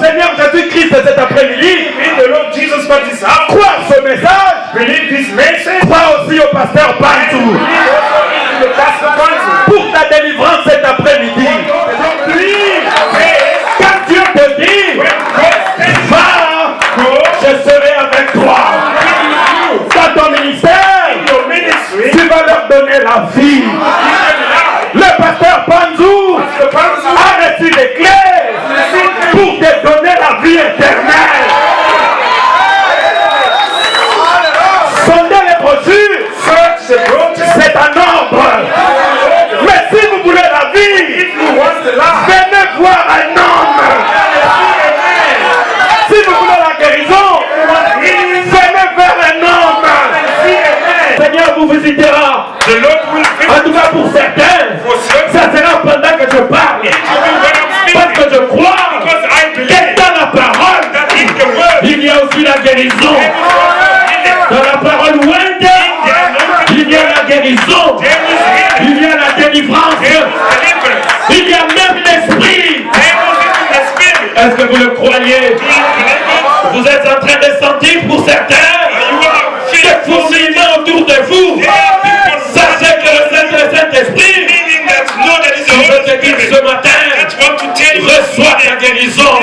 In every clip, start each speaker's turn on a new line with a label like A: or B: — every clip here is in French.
A: Seigneur Jésus-Christ cet après-midi. Crois ce message. Crois aussi au pasteur Bantou. Pour ta délivrance cet après-midi. Quand Dieu te dit, va, je serai avec toi. Dans ton ministère, tu vas leur donner la vie. Le pasteur Bantou a reçu des clés pour te donner la vie éternelle. Sondez les brochures, c'est un ordre. Mais si vous voulez la vie, venez voir un homme. Si vous voulez la guérison, venez vers un homme. Seigneur vous visitera. En tout cas pour certains, ça sera pendant que je parle. Parce que je crois que dans la parole, il y a aussi la guérison. Dans la parole Wende, il y a la guérison. Il y a la délivrance. Il y a même l'esprit. Est-ce que vous le croyez? Vous êtes en train de sentir pour certains des fourmillements autour de vous. Sachez que le Saint-Esprit, qui veut te dire ce matin, reçoit la guérison.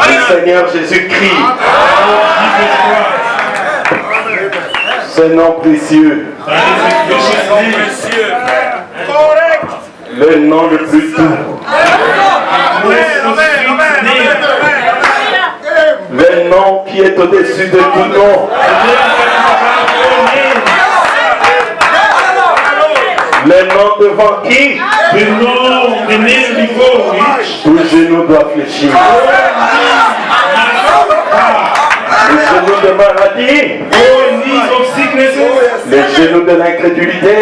B: du Seigneur Jésus-Christ. Ce nom précieux. Le nom le plus doux. Le nom qui est au-dessus de tout nom. Le nom devant qui tout genou doit fléchir. Les genoux de maladie, les genoux de l'incrédulité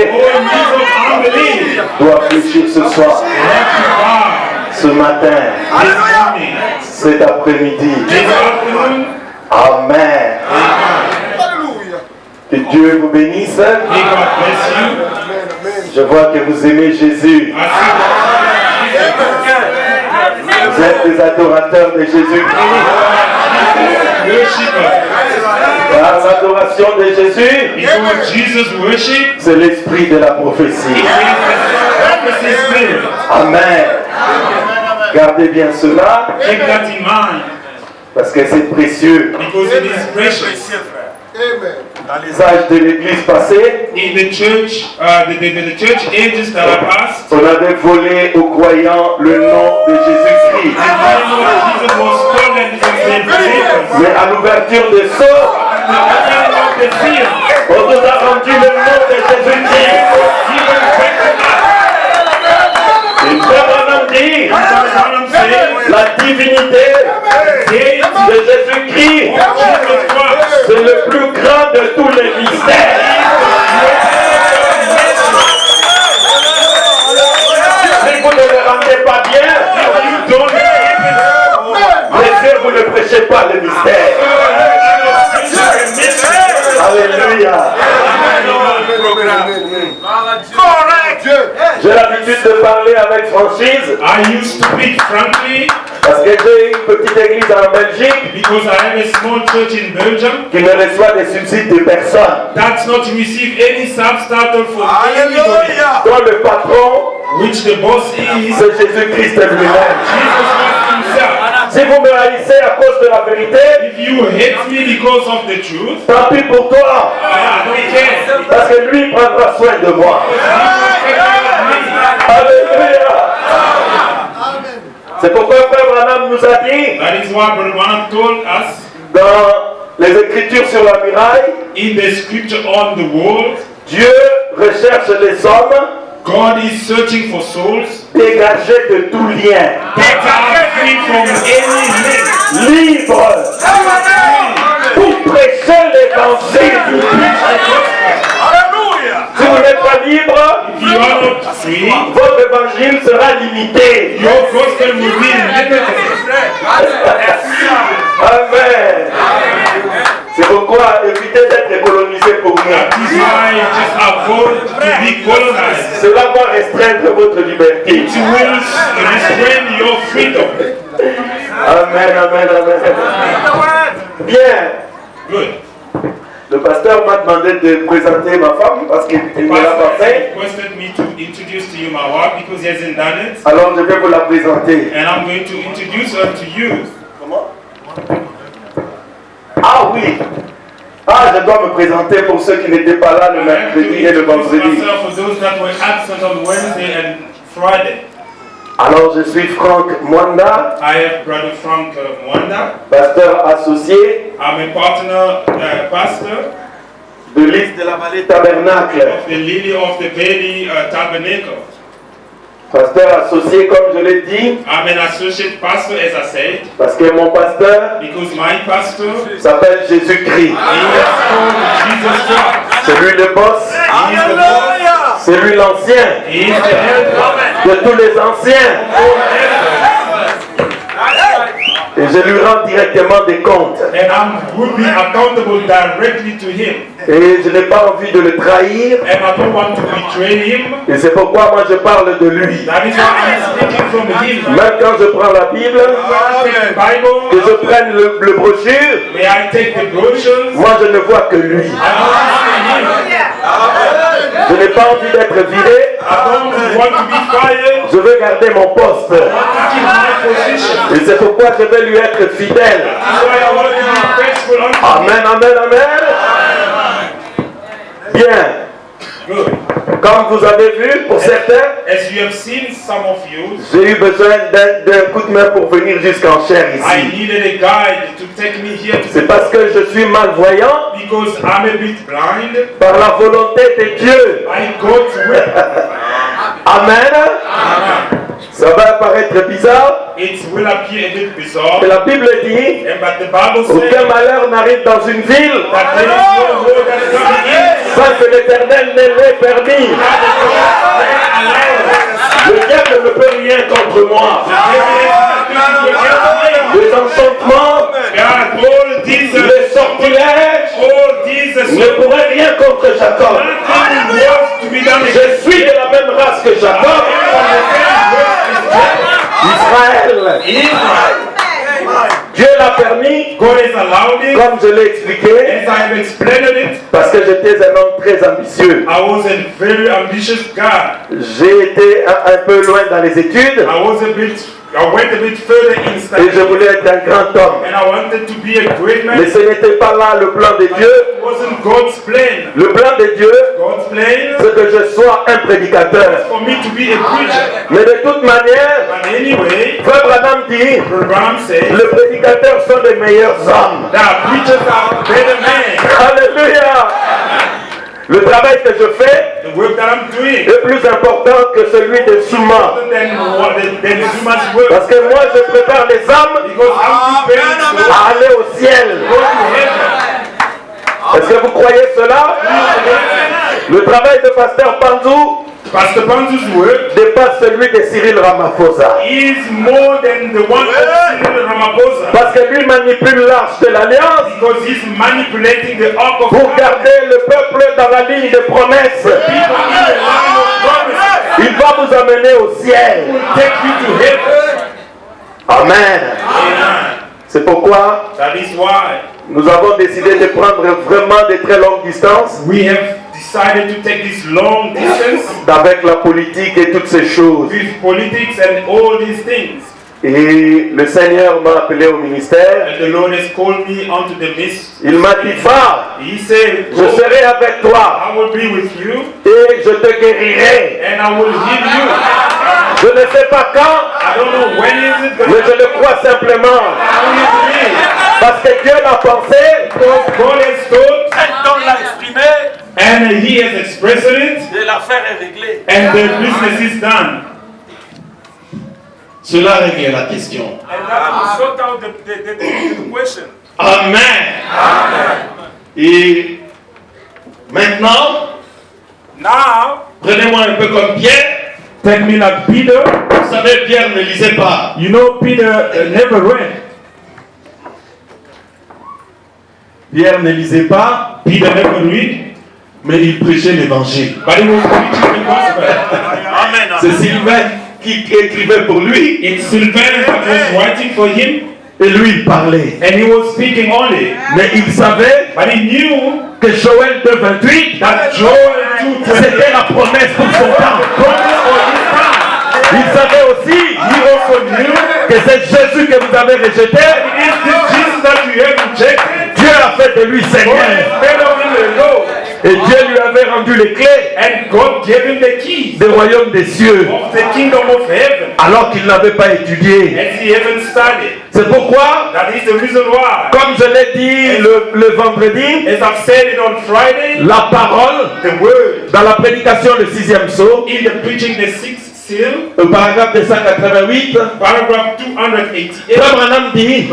B: doivent fléchir ce soir, ce matin, cet après-midi. Amen. Que Dieu vous bénisse. Je vois que vous aimez Jésus. Vous êtes des adorateurs de Jésus-Christ. Car l'adoration de Jésus, c'est l'esprit de la prophétie. Amen. Gardez bien cela, parce que c'est précieux. Dans les âges de l'église passée, on avait volé aux croyants le nom de Jésus-Christ. Mais à l'ouverture des sceaux, on nous a rendu le nom de Jésus-Christ. Une personne dit la divinité de Jésus-Christ, c'est le plus grand de tous les mystères. Si vous ne le rendez pas bien, laissez vous ne prêchez pas le mystère. Alléluia. J'ai l'habitude de parler avec franchise.
A: I used to speak frankly.
B: Parce que j'ai une petite église en Belgique
A: because I have a small church in Belgium
B: qui ne reçoit des subsides de personne.
A: That's not receive any substander from anybody.
B: Dont le patron,
A: which the boss is,
B: c'est Jésus-Christ lui-même.
A: Jesus himself.
B: Si vous me haïssez à cause de la vérité,
A: if you hate me because of the truth,
B: tant pis pour toi.
A: I don't care.
B: Parce que lui prendra soin de moi. Alléluia. C'est pourquoi Frère Branham nous a dit,
A: that is what Brother Branham told us,
B: dans les Écritures sur la muraille,
A: in the scripture on the wall,
B: Dieu recherche les hommes,
A: God is searching for souls,
B: dégagés de tout lien,
A: that are free from any link,
B: libres, pour prêcher l'évangile du Christ. Si vous n'êtes pas libre,
A: if you are not free,
B: votre évangile sera limité.
A: your gospel will be limited.
B: Amen. C'est pourquoi évitez d'être colonisé pour
A: That
B: rien.
A: is why just avoid to be colonized.
B: Cela va restreindre votre liberté.
A: It will restrain your freedom.
B: Amen, amen, amen. Bien.
A: Good.
B: Le pasteur m'a demandé de présenter ma femme parce qu'il ne l'a pas fait.
A: Requested me to introduce to you my wife because he hasn't done it.
B: Alors je vais vous la présenter.
A: And I'm going to introduce her to you.
B: Comment? Ah oui. Ah, je dois me présenter pour ceux qui n'étaient pas là le mercredi et le vendredi.
A: For those that were absent on Wednesday and Friday.
B: Alors je suis Franck Mwanda.
A: I have Brother Frank Mwanda.
B: Pasteur associé.
A: I'm a partner pastor
B: de l'Île de la Vallée Tabernacle.
A: Of the Lily of the Valley Tabernacle.
B: Pasteur associé, comme je l'ai dit.
A: I'm an associate pastor, as I said.
B: Parce que mon pasteur.
A: Because my pastor
B: s'appelle Jésus-Christ. C'est lui le boss. C'est lui l'ancien. De tous les anciens. Et je lui rends directement des comptes.
A: And I will be accountable directly to him.
B: Et je n'ai pas envie de le trahir.
A: And I don't want to betray him.
B: Et c'est pourquoi moi je parle de lui.
A: That is why I'm speaking from him.
B: Même quand je prends la Bible, que je prenne le brochure,
A: may I take the brochures?
B: Moi je ne vois que lui. Je n'ai pas envie d'être viré.
A: I don't want to be fired.
B: Je veux garder mon poste. Et c'est pourquoi je vais lui être fidèle. Amen, amen, amen. Bien. Comme vous avez vu, pour certains, j'ai eu besoin d'un coup de main pour venir jusqu'en chair ici. C'est parce que je suis malvoyant par la volonté de Dieu. Amen. Ça va apparaître bizarre. Mais la Bible dit aucun malheur n'arrive dans une ville sans que l'Éternel ne l'ait permis. Le diable ne peut rien contre moi. Les enchantements, les sortilèges ne pourraient rien contre Jacob. Je suis de la même race que Jacob. Israël. Dieu l'a permis, comme je l'ai expliqué, parce que j'étais un homme très ambitieux. J'ai été un peu loin dans les études. Et je voulais être un grand homme. Mais ce n'était pas là le plan de Dieu. Le plan de Dieu, c'est que je sois un prédicateur. Mais de toute manière, Frère Branham dit, les prédicateurs sont les meilleurs hommes. Alléluia. Le travail que je fais est plus important que celui de Souma. Parce que moi je prépare les âmes à aller au ciel. Est-ce que vous croyez cela? Le travail de Pasteur Panzou dépasse celui de Cyril Ramaphosa. Parce que lui manipule l'arche de l'alliance pour garder le peuple dans la ligne de promesse. Il va vous amener au ciel. Amen. C'est pourquoi nous avons décidé de prendre vraiment de très longues distances.
C: Decided to take this long distance
B: avec la politique et toutes ces choses.
C: With politics and all these things.
B: Et le Seigneur m'a appelé au ministère.
C: And the Lord has called me onto the midst.
B: Il m'a dit, va,
C: He said,
B: je serai avec toi.
C: I will be with you.
B: Et je te guérirai.
C: And I will heal you.
B: Je ne sais pas quand.
C: I don't know when is it going
B: mais je le crois simplement. Parce que Dieu l'a pensé.
C: God has told.
A: Maintenant l'a exprimé.
C: And He has expressed it.
A: Et l'affaire est réglée.
C: And the business is done.
A: Cela règle la question.
C: And that will sort out the question.
A: Amen.
C: Amen.
A: Et maintenant, prenez-moi un peu comme Pierre.
C: Take me like Peter.
A: Vous savez, Pierre ne lisait pas.
C: You know, Peter never read.
A: Pierre ne lisait pas.
C: Peter never read.
A: Mais il prêchait l'évangile.
C: But he was preaching the gospel.
A: Amen. C'est Sylvain qui écrivait pour lui.
C: It's Sylvain that was writing for him.
B: Et lui il parlait.
C: And he was speaking only.
B: Mais il savait
C: But he knew
B: que Joël 2:28,
C: that Joel 2:28
B: c'était la promesse pour son temps. Il savait aussi que c'est Jésus que vous avez rejeté. Dieu a fait de lui Seigneur. Et Dieu lui avait rendu les clés des royaumes des cieux. Alors qu'il n'avait pas étudié. C'est pourquoi, comme je l'ai dit le vendredi, la parole, dans la prédication du 6e psaume, paragraphe 288,
C: paragraph 288,
B: Branham dit,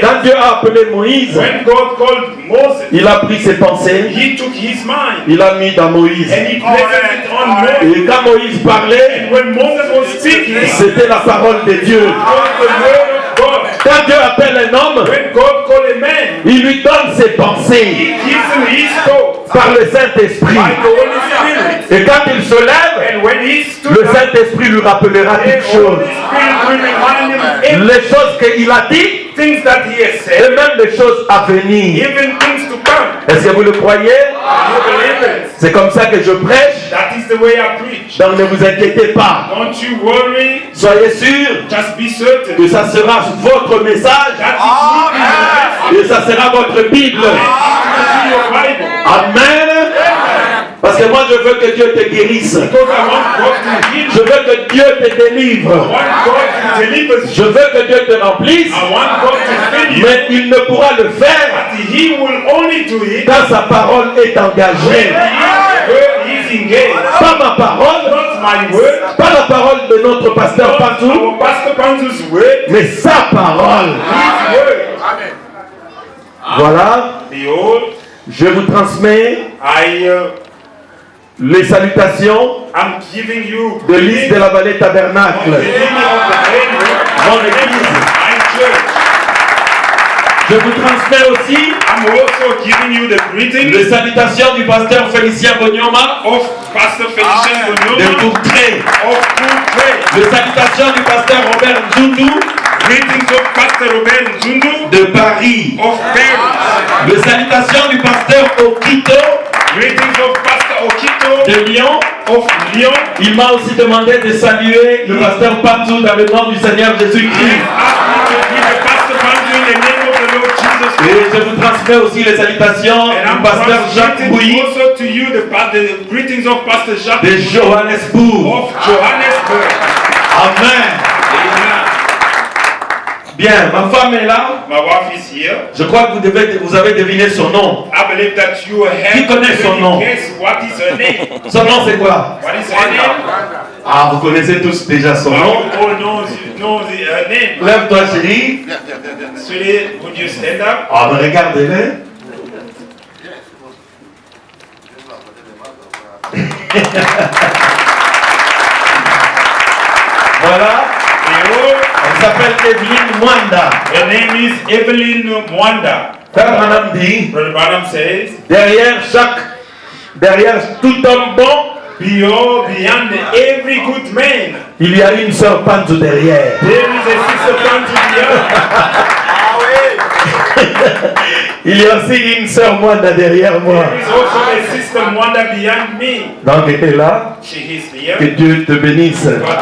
B: quand Dieu a appelé Moïse,
C: when God called Moses,
B: il a pris ses pensées,
C: he took his mind,
B: il a mis dans Moïse.
C: and he placed it on Moses.
B: Et quand Moïse parlait,
C: And when Moses was speaking,
B: c'était la parole de Dieu.
C: it was the word of God.
B: Quand Dieu appelle un homme,
C: When God called a man,
B: il lui donne ses pensées
C: he gives him his thoughts
B: par le Saint-Esprit.
C: by the Holy Spirit.
B: Et quand il se lève,
C: And when he stood
B: le
C: up,
B: Saint-Esprit lui rappellera
C: the
B: toutes choses.
C: Holy Spirit will remind him
B: Les choses qu'il a dit,
C: things that he has
B: et
C: said,
B: même les choses à venir.
C: even things to come.
B: Est-ce que vous le croyez?
C: You believe it?
B: C'est comme ça que je prêche.
C: That is the way I preach.
B: Donc ne vous inquiétez pas.
C: Don't you worry.
B: Soyez sûrs
C: Just be certain.
B: que ça sera votre message
C: That is
B: et ça sera votre Bible.
C: your Bible.
B: Amen. Parce que moi je veux que Dieu te guérisse.
C: Because I want God to heal
B: Je veux que Dieu te délivre.
C: I want God to deliver you.
B: Je veux que Dieu te remplisse.
C: I want God to fill you.
B: Mais il ne pourra le faire
C: But he will only do it
B: quand sa parole est
C: when
B: engagée.
C: he is engaged.
B: Pas ma parole,
C: Not my word,
B: pas la parole de notre pasteur
C: not
B: partout,
C: our Pastor Pantu's word,
B: mais sa parole.
C: his word.
B: Voilà,
C: Behold,
B: je vous transmets les salutations
C: I'm giving you
B: de l'Église de la vallée tabernacle.
C: the beginning of the prayer.
B: Mon église.
C: My church.
B: Je vous transmets aussi
C: I'm also giving you the greeting
B: les salutations du pasteur Félicien Bonyoma
C: of Pastor Felician
B: de
C: Bonoma
B: Tourtré.
C: of Tourtré.
B: Les salutations du pasteur Robert Nzundu
C: Greetings of Pastor Robert Nzundu
B: de Paris.
C: of Paris.
B: Les salutations du pasteur Okito
C: Greetings of Pastor Okito
B: de Lyon.
C: of Lyon.
B: Il m'a aussi demandé de saluer le pasteur Pantou dans le nom du Seigneur
C: And
B: Jésus-Christ.
C: asked me to give the Pastor Pantu in the name of the Lord Jesus
B: Et
C: Christ.
B: je vous transmets aussi les salutations
C: And
B: du
C: I'm
B: pasteur Jacques
C: transmitting
B: Bouilly
C: also to you the greetings of Pastor Jacques
B: de Johannesburg.
C: of Johannesburg.
B: Amen.
C: Amen.
B: Bien, ma femme est là.
C: My wife is here.
B: Je crois que vous avez deviné son nom.
C: I believe that you have
B: Qui connaît son nom?
C: guess what is her name.
B: Son nom c'est quoi?
C: What is her name?
B: Ah, vous connaissez tous déjà son nom.
C: You all know her name.
B: Lève-toi chérie.
C: Sweetie, would you stand up?
B: Ah, mais regardez-le. Voilà. Elle s'appelle Evelyne Mwanda.
C: Her name is Evelyn Mwanda.
B: Frère Branham dit,
C: Brother Branham says,
B: derrière tout homme bon,
C: beyond every good man,
B: il y a une sœur Pantou derrière.
C: there is a sister Pantu beyond.
B: Il y a aussi une sœur Mwanda derrière moi.
C: There is also a sister Mwanda beyond me.
B: Donc, elle est là.
C: She is here.
B: Que Dieu te bénisse.
C: God bless you.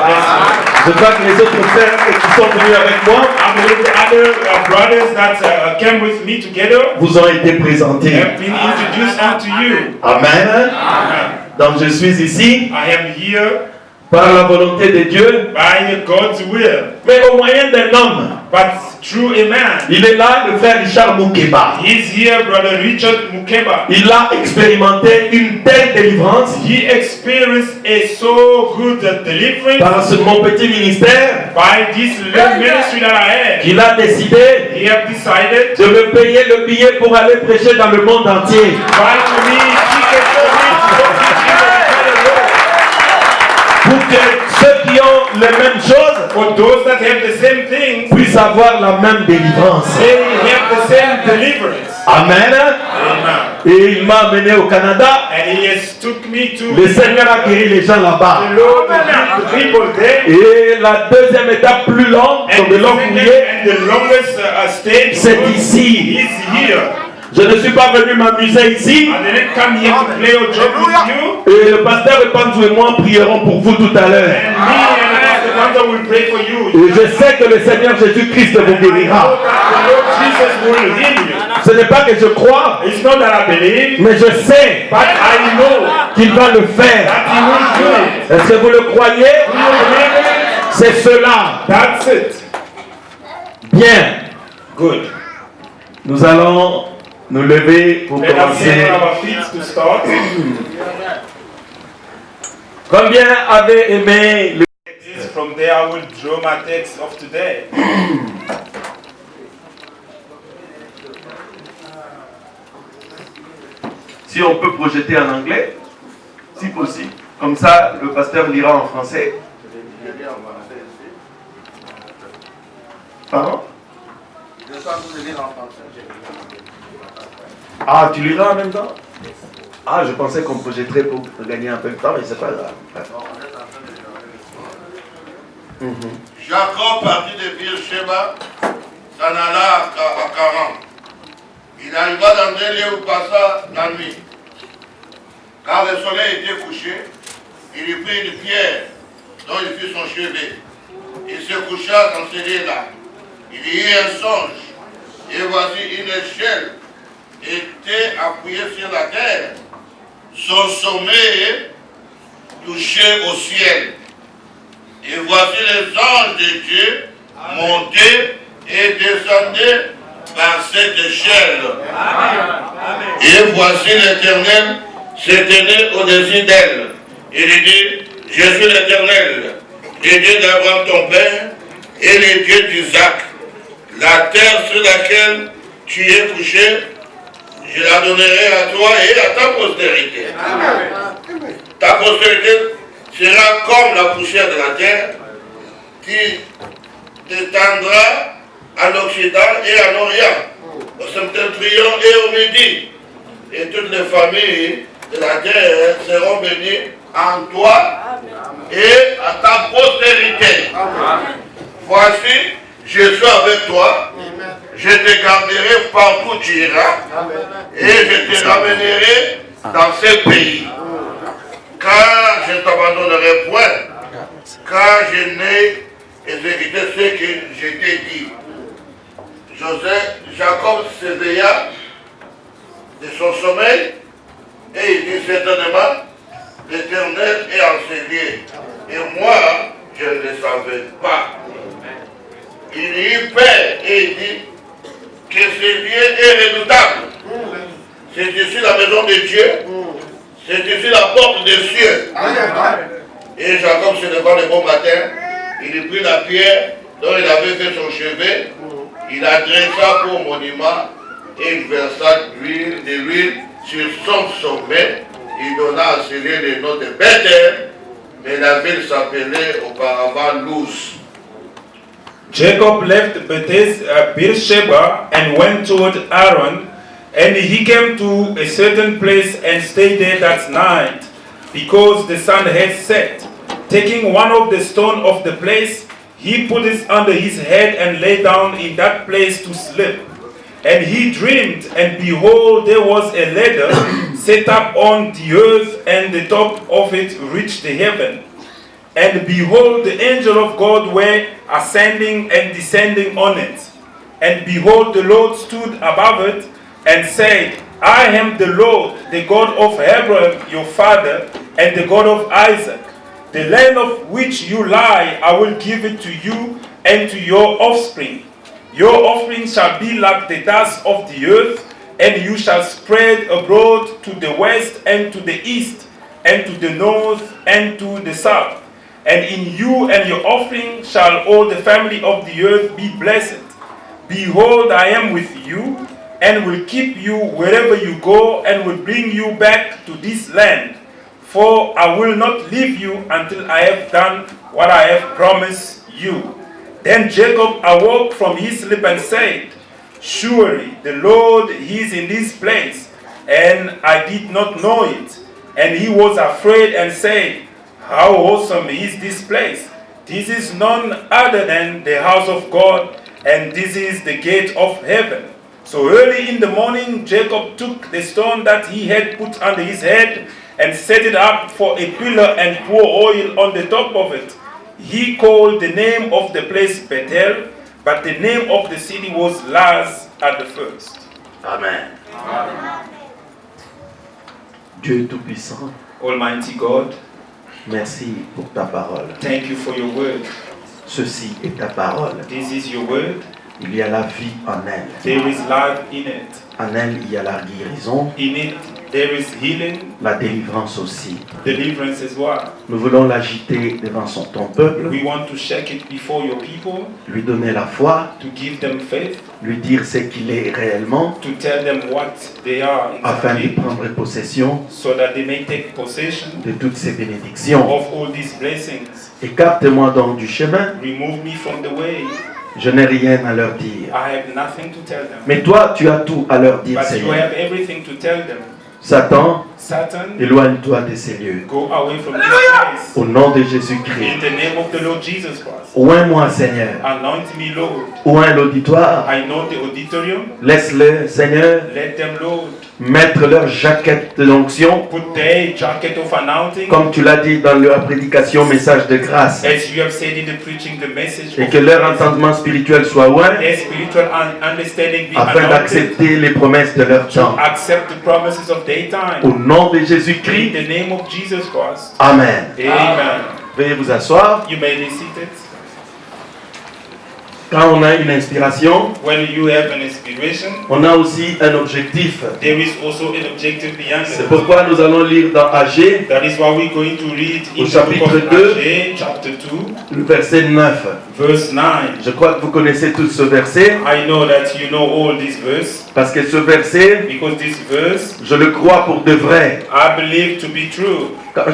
B: Je crois que les autres frères qui sont venus avec moi
C: I believe the other brothers that came with me together
B: vous ont été présentés.
C: have been introduced unto you.
B: Amen.
C: Amen.
B: Donc je suis ici
C: I am here
B: par la volonté de Dieu,
C: by God's will,
B: mais au moyen d'un homme.
C: but through a man.
B: Il est là, le frère Richard Moukeba.
C: He's here, Brother Richard Mukeba.
B: Il a expérimenté une telle délivrance
C: He experienced a so good deliverance
B: par mon petit ministère
C: by this little ministry that I had.
B: qu'il a décidé
C: He have decided
B: de me payer le billet pour aller prêcher dans le monde entier.
C: buy to me tickets for me to go preaching on the world.
B: Pour que ceux qui ont les mêmes choses
C: For those that have the same thing,
B: puissent avoir la même délivrance.
C: they have the same deliverance.
B: Amen.
C: Amen.
B: Et il m'a amené au Canada.
C: And he has took me to
B: Le Seigneur a guéri les gens là-bas.
C: the Lord to heal the people there.
B: Et la deuxième étape plus longue,
C: And
B: de
C: the
B: long
C: second
B: courrier,
C: and the longest stage
B: c'est ici.
C: is here.
B: Je ne suis pas venu m'amuser ici.
C: I didn't come here to play or joke with you.
B: Et le pasteur Pantou et moi prierons pour vous tout à l'heure.
C: And me and Pastor Panda will pray for you.
B: Et je sais que le Seigneur Jésus-Christ vous
C: I know
B: guérira.
C: that the Lord Jesus will heal you.
B: Ce n'est pas que je crois,
C: It's not that I believe,
B: mais je sais
C: but I know
B: qu'il va le faire.
C: that He will do it.
B: Est-ce que vous le croyez?
C: Do you believe it?
B: C'est cela.
C: That's it.
B: Bien.
C: Good.
B: Nous allons nous lever pour
C: Let us
B: commencer.
C: stand on our feet to start.
B: Combien avaient aimé le...
C: From there, I will draw my text of today.
B: Si on peut projeter en anglais, si possible. Comme ça, le pasteur lira en français. Pardon? Ah, tu liras en même temps? Ah, je pensais qu'on projetterait pour gagner un peu de temps, mais c'est pas grave.
D: Jacob partit de Beersheba, s'en alla 40. Il arriva dans un lieu où passa la nuit. Quand le soleil était couché, il y prit une pierre dont il fit son chevet. Il se coucha dans ce lieu-là. Il y eut un songe. Et voici une échelle était appuyée sur la terre. Son sommet touchait au ciel. Et voici les anges de Dieu montaient et descendaient par cette échelle. Et voici l'Éternel se tenait au-dessus d'elle. Il dit, je suis l'Éternel, le Dieu d'Abraham ton père, et le Dieu d'Isaac. La terre sur laquelle tu es couché, je la donnerai à toi et à ta postérité. Ta postérité sera comme la poussière de la terre qui t'étendra à l'Occident et à l'Orient, au septentrion et au Midi. Et toutes les familles de la terre seront bénies en toi et à ta postérité. Voici, je suis avec toi, je te garderai partout où tu iras et je te ramènerai dans ce pays. Car je ne t'abandonnerai point, car je n'ai exécuté ce que je t'ai dit. Jacob s'éveilla de son sommeil et il dit certainement, l'Éternel est en ce lieu. Et moi, je ne le savais pas. Il y eut peur et il dit que ce lieu est redoutable. C'est ici la maison de Dieu. C'est ici la porte des cieux. Et Jacob se leva le bon matin. Il prit la pierre dont il avait fait son chevet. Il la dressa pour monument et il versa de l'huile sur son sommet. Il donna à ce lieu le nom de Bethel, mais la ville s'appelait auparavant Luz.
E: Jacob left Beersheba and went toward Aaron, and he came to a certain place and stayed there that night, because the sun had set. Taking one of the stones of the place, he put it under his head and lay down in that place to sleep. And he dreamed, and behold, there was a ladder set up on the earth, and the top of it reached the heaven. And behold, the angel of God were ascending and descending on it. And behold, the Lord stood above it and said, I am the Lord, the God of Abraham, your father, and the God of Isaac. The land of which you lie, I will give it to you and to your offspring. Your offspring shall be like the dust of the earth, and you shall spread abroad to the west and to the east, and to the north and to the south. And in you and your offspring shall all the family of the earth be blessed. Behold, I am with you, and will keep you wherever you go, and will bring you back to this land. For I will not leave you until I have done what I have promised you. Then Jacob awoke from his sleep and said, Surely the Lord is in this place, and I did not know it. And he was afraid and said, How awesome is this place! This is none other than the house of God, and this is the gate of heaven. So early in the morning, Jacob took the stone that he had put under his head and set it up for a pillar and poured oil on the top of it. He called the name of the place Bethel, but the name of the city was Luz at the first.
D: Amen.
B: Dieu Tout-Puissant,
E: Almighty God,
B: merci pour ta parole.
E: thank you for your word.
B: Ceci est ta parole.
E: This is your word.
B: Il y a la vie en elle.
E: There is life in it.
B: En elle, il y a la guérison,
E: In it, there is healing,
B: la délivrance aussi.
E: deliverance as well.
B: Nous voulons l'agiter devant ton peuple,
E: We want to shake it before your people,
B: lui donner la foi,
E: to give them faith,
B: lui dire ce qu'il est réellement,
E: to tell them what they are
B: afin de
E: exactly,
B: prendre possession
E: so that they may take possession
B: de toutes ces bénédictions.
E: of all these blessings.
B: Écarte-moi donc du chemin,
E: Remove me from the way.
B: je n'ai rien à leur dire.
E: I have nothing to tell them.
B: Mais toi, tu as tout à leur dire,
E: But you
B: Seigneur.
E: have everything to tell them.
B: Satan,
E: Satan,
B: éloigne-toi de ces lieux.
E: go away from this place.
B: Au nom de
E: In
B: Jésus-Christ.
E: the name of the Lord Jesus Christ.
B: Oins-moi, Seigneur.
E: Anoint me, Lord.
B: Oins l'auditoire.
E: I know the auditorium.
B: Laisse-le, Seigneur,
E: Let them, Lord,
B: mettre leur jaquette de l'onction.
E: put their jacket of anointing.
B: Comme tu l'as dit dans la prédication, message de grâce.
E: As you have said in the preaching, the message
B: Et
E: of
B: que leur
E: grace,
B: entendement spirituel soit oint
E: their spiritual understanding be
B: afin
E: anointed
B: d'accepter les promesses de leur
E: to
B: temps.
E: accept the promises of their
B: Au
E: time.
B: nom de
E: In
B: Jésus-Christ,
E: the name of Jesus Christ.
B: Amen.
E: Amen.
B: Veuillez vous asseoir.
E: You may be seated.
B: Quand on a une inspiration,
E: When you have an inspiration,
B: on a aussi un objectif.
E: there is also an objective beyond
B: C'est
E: it.
B: pourquoi nous allons lire dans AG,
E: That is why we're going to read
B: Au
E: in the
B: chapitre
E: book of
B: 2,
E: Haggai, chapter 2,
B: le verset 9.
E: verse 9.
B: Je crois que vous connaissez tous ce verset,
E: I know that you know all this verse,
B: parce que ce verset,
E: because this verse
B: je le crois pour de vrai.
E: I believe to be true.
B: Quand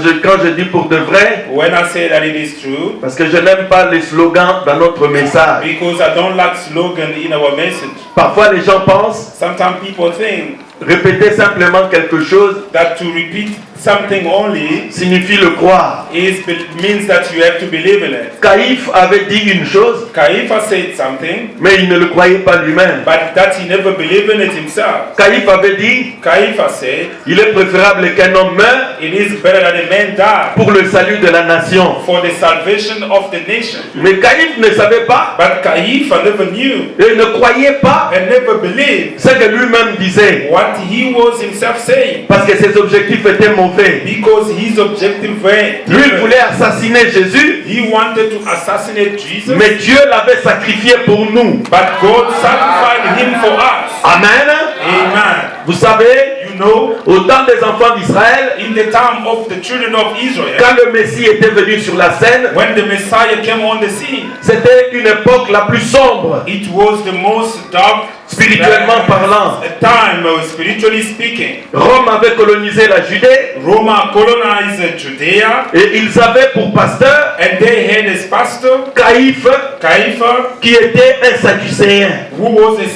B: je dis pour de vrai,
E: When I say that it is true,
B: parce que je n'aime pas les slogans dans notre message.
E: because I don't like slogan in our message.
B: Parfois les gens pensent
E: Sometimes people think
B: répéter simplement quelque chose
E: that to repeat something only
B: signifie le croire.
E: means that you have to believe in it.
B: Caïphe avait dit une chose,
E: Caiaphas said something,
B: mais il ne le croyait pas lui-même.
E: but that he never believed in it himself.
B: Caïphe avait dit,
E: Caiaphas said,
B: il est préférable qu'un homme meure
E: it is better that a man die
B: pour le salut de la nation.
E: for the salvation of the nation.
B: Mais Caïphe ne savait pas
E: But Caiaphas never knew
B: et ne croyait pas
E: and never believed
B: ce que lui-même disait,
E: what he was himself saying,
B: parce que ses objectifs étaient mauvais.
E: because his objective were
B: Lui, il
E: different.
B: voulait assassiner Jésus,
E: He wanted to assassinate Jesus,
B: mais Dieu l'avait sacrifié pour nous.
E: but God sacrificed him for us.
B: Amen.
E: Amen.
B: Vous savez,
E: You know,
B: au temps des enfants d'Israël,
E: in the time of the children of Israel,
B: quand le Messie était venu sur la scène,
E: when the Messiah came on the scene,
B: c'était une époque la plus sombre,
E: it was the most dark,
B: spirituellement parlant.
E: a time, spiritually speaking.
B: Rome avait colonisé la Judée
E: Roma colonized Judea,
B: et ils avaient pour pasteur
E: and they had as pastor
B: Caïphe,
E: Caiaphas,
B: qui était un sadducéen.
E: who was a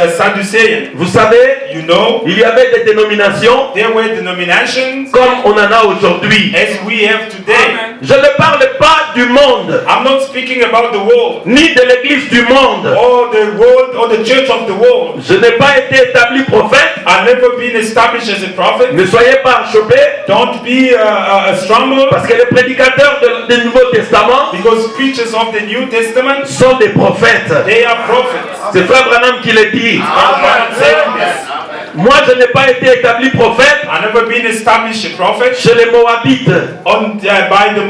E: Sadducean.
B: Vous savez,
E: You know,
B: il y avait des dénominations
E: there were denominations
B: comme on en a aujourd'hui.
E: as we have today.
B: Je ne parle pas du monde,
E: I'm not speaking about the world,
B: ni de l'église du monde.
E: or the world, or the church of the world.
B: Je n'ai pas été établi prophète.
E: I've never been established as a prophet.
B: Ne soyez pas choqués,
E: Don't be a stronghold,
B: parce que les prédicateurs du Nouveau Testament
E: because preachers of the New Testament,
B: sont des prophètes.
E: they are prophets.
B: C'est Frère Branham qui le dit.
E: I'm saying this.
B: Moi, je n'ai pas été établi prophète
E: I've never been established a prophet
B: chez les Moabites.
E: by the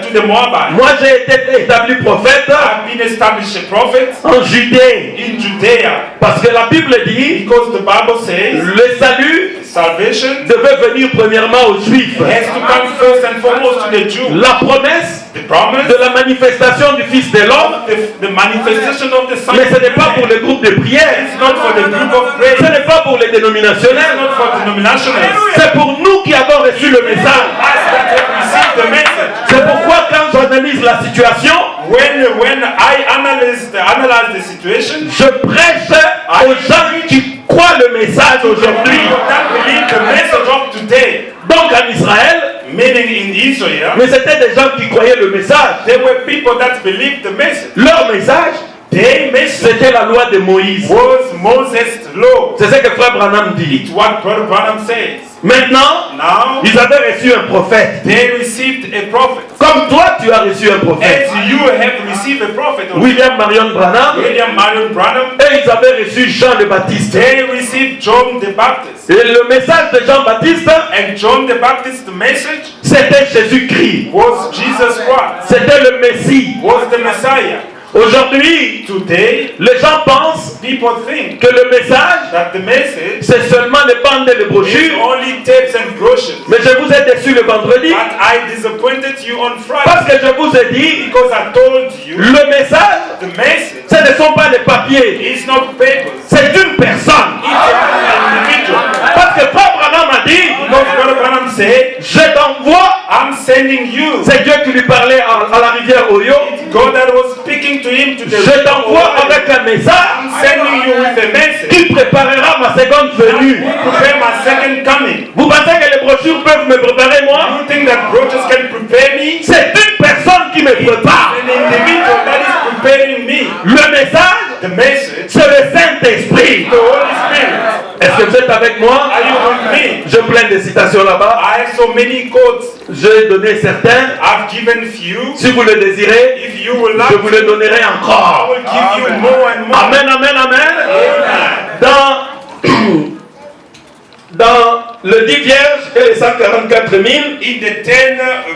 E: to the Moabites.
B: Moi, j'ai été établi prophète
E: I've been established a prophet
B: en Judée.
E: in Judea,
B: Parce que la Bible dit
E: because the Bible says
B: le salut
E: salvation
B: devait venir premièrement aux Juifs.
E: has to come first and foremost to the Jew.
B: La promesse
E: The promise,
B: de la manifestation du Fils de l'homme,
E: the manifestation of the Son
B: mais
E: of
B: ce n'est pas pour
E: Man.
B: les groupes de prière,
E: It's not for the group of
B: ce
E: praise.
B: n'est pas pour les
E: It's
B: dénominationnels,
E: not for denominationalists.
B: c'est pour nous qui avons reçu le message.
E: Us that have received the message.
B: C'est pourquoi quand j'analyse la situation,
E: When I analyze the situation,
B: je prêche aux gens qui croient le message aujourd'hui.
E: people that believe the message of today,
B: Donc en Israël,
E: meaning in Israel,
B: mais c'était des gens qui croyaient le message.
E: there were people that believed the message.
B: Leur message,
E: Their message
B: c'était la loi de Moïse.
E: was Moses' law.
B: C'est ce que Frère Branham dit.
E: It's what Brother Branham says.
B: Maintenant,
E: Now,
B: ils avaient reçu un prophète.
E: they received a prophet.
B: Comme toi, tu as reçu un prophète.
E: As you have received a prophet,
B: William Marion Branham,
E: William Marion Branham,
B: et ils avaient reçu Jean le Baptiste.
E: they received John the Baptist.
B: Et le message de Jean-Baptiste,
E: And John the Baptist's message
B: c'était Jésus-Christ.
E: was Jesus Christ,
B: C'était le Messie.
E: was the Messiah.
B: Aujourd'hui,
E: Today,
B: les gens pensent
E: people think
B: que le message,
E: that the message
B: c'est seulement les bandes et les
E: is
B: brochures.
E: only tapes and brochures.
B: Mais je vous ai déçu le vendredi
E: But I disappointed you on Friday
B: parce que je vous ai dit,
E: because I told you
B: le message,
E: the message
B: ce ne sont pas les papiers,
E: is not papers.
B: c'est une personne.
E: It's an individual.
B: Parce que Frère Branham a dit,
E: Because Brother Branham said,
B: je t'envoie,
E: I'm sending you.
B: c'est Dieu qui lui parlait à la rivière Oyo,
E: God that was speaking to him to the
B: je t'envoie avec un message
E: I'm sending you with a message.
B: qui préparera ma seconde venue.
E: Prepare my second coming.
B: Vous pensez que les
A: brochures peuvent me préparer moi?
E: You think that brochures can prepare me?
A: C'est une personne qui me prépare.
E: An individual that is preparing me.
A: Le message,
E: The message,
A: c'est le Saint-Esprit.
E: the Holy Spirit.
A: Est-ce que vous êtes avec moi?
E: Are you with me?
A: J'ai plein de citations là-bas.
E: I have so many quotes.
A: J'ai donné certains.
E: I've given few.
A: Si vous le désirez,
E: If you will
A: je
E: like,
A: vous le donnerai
E: I
A: encore.
E: will give you more and more.
A: Amen, amen, amen. Dans le 10 vierges et les 144 000,
E: In the 10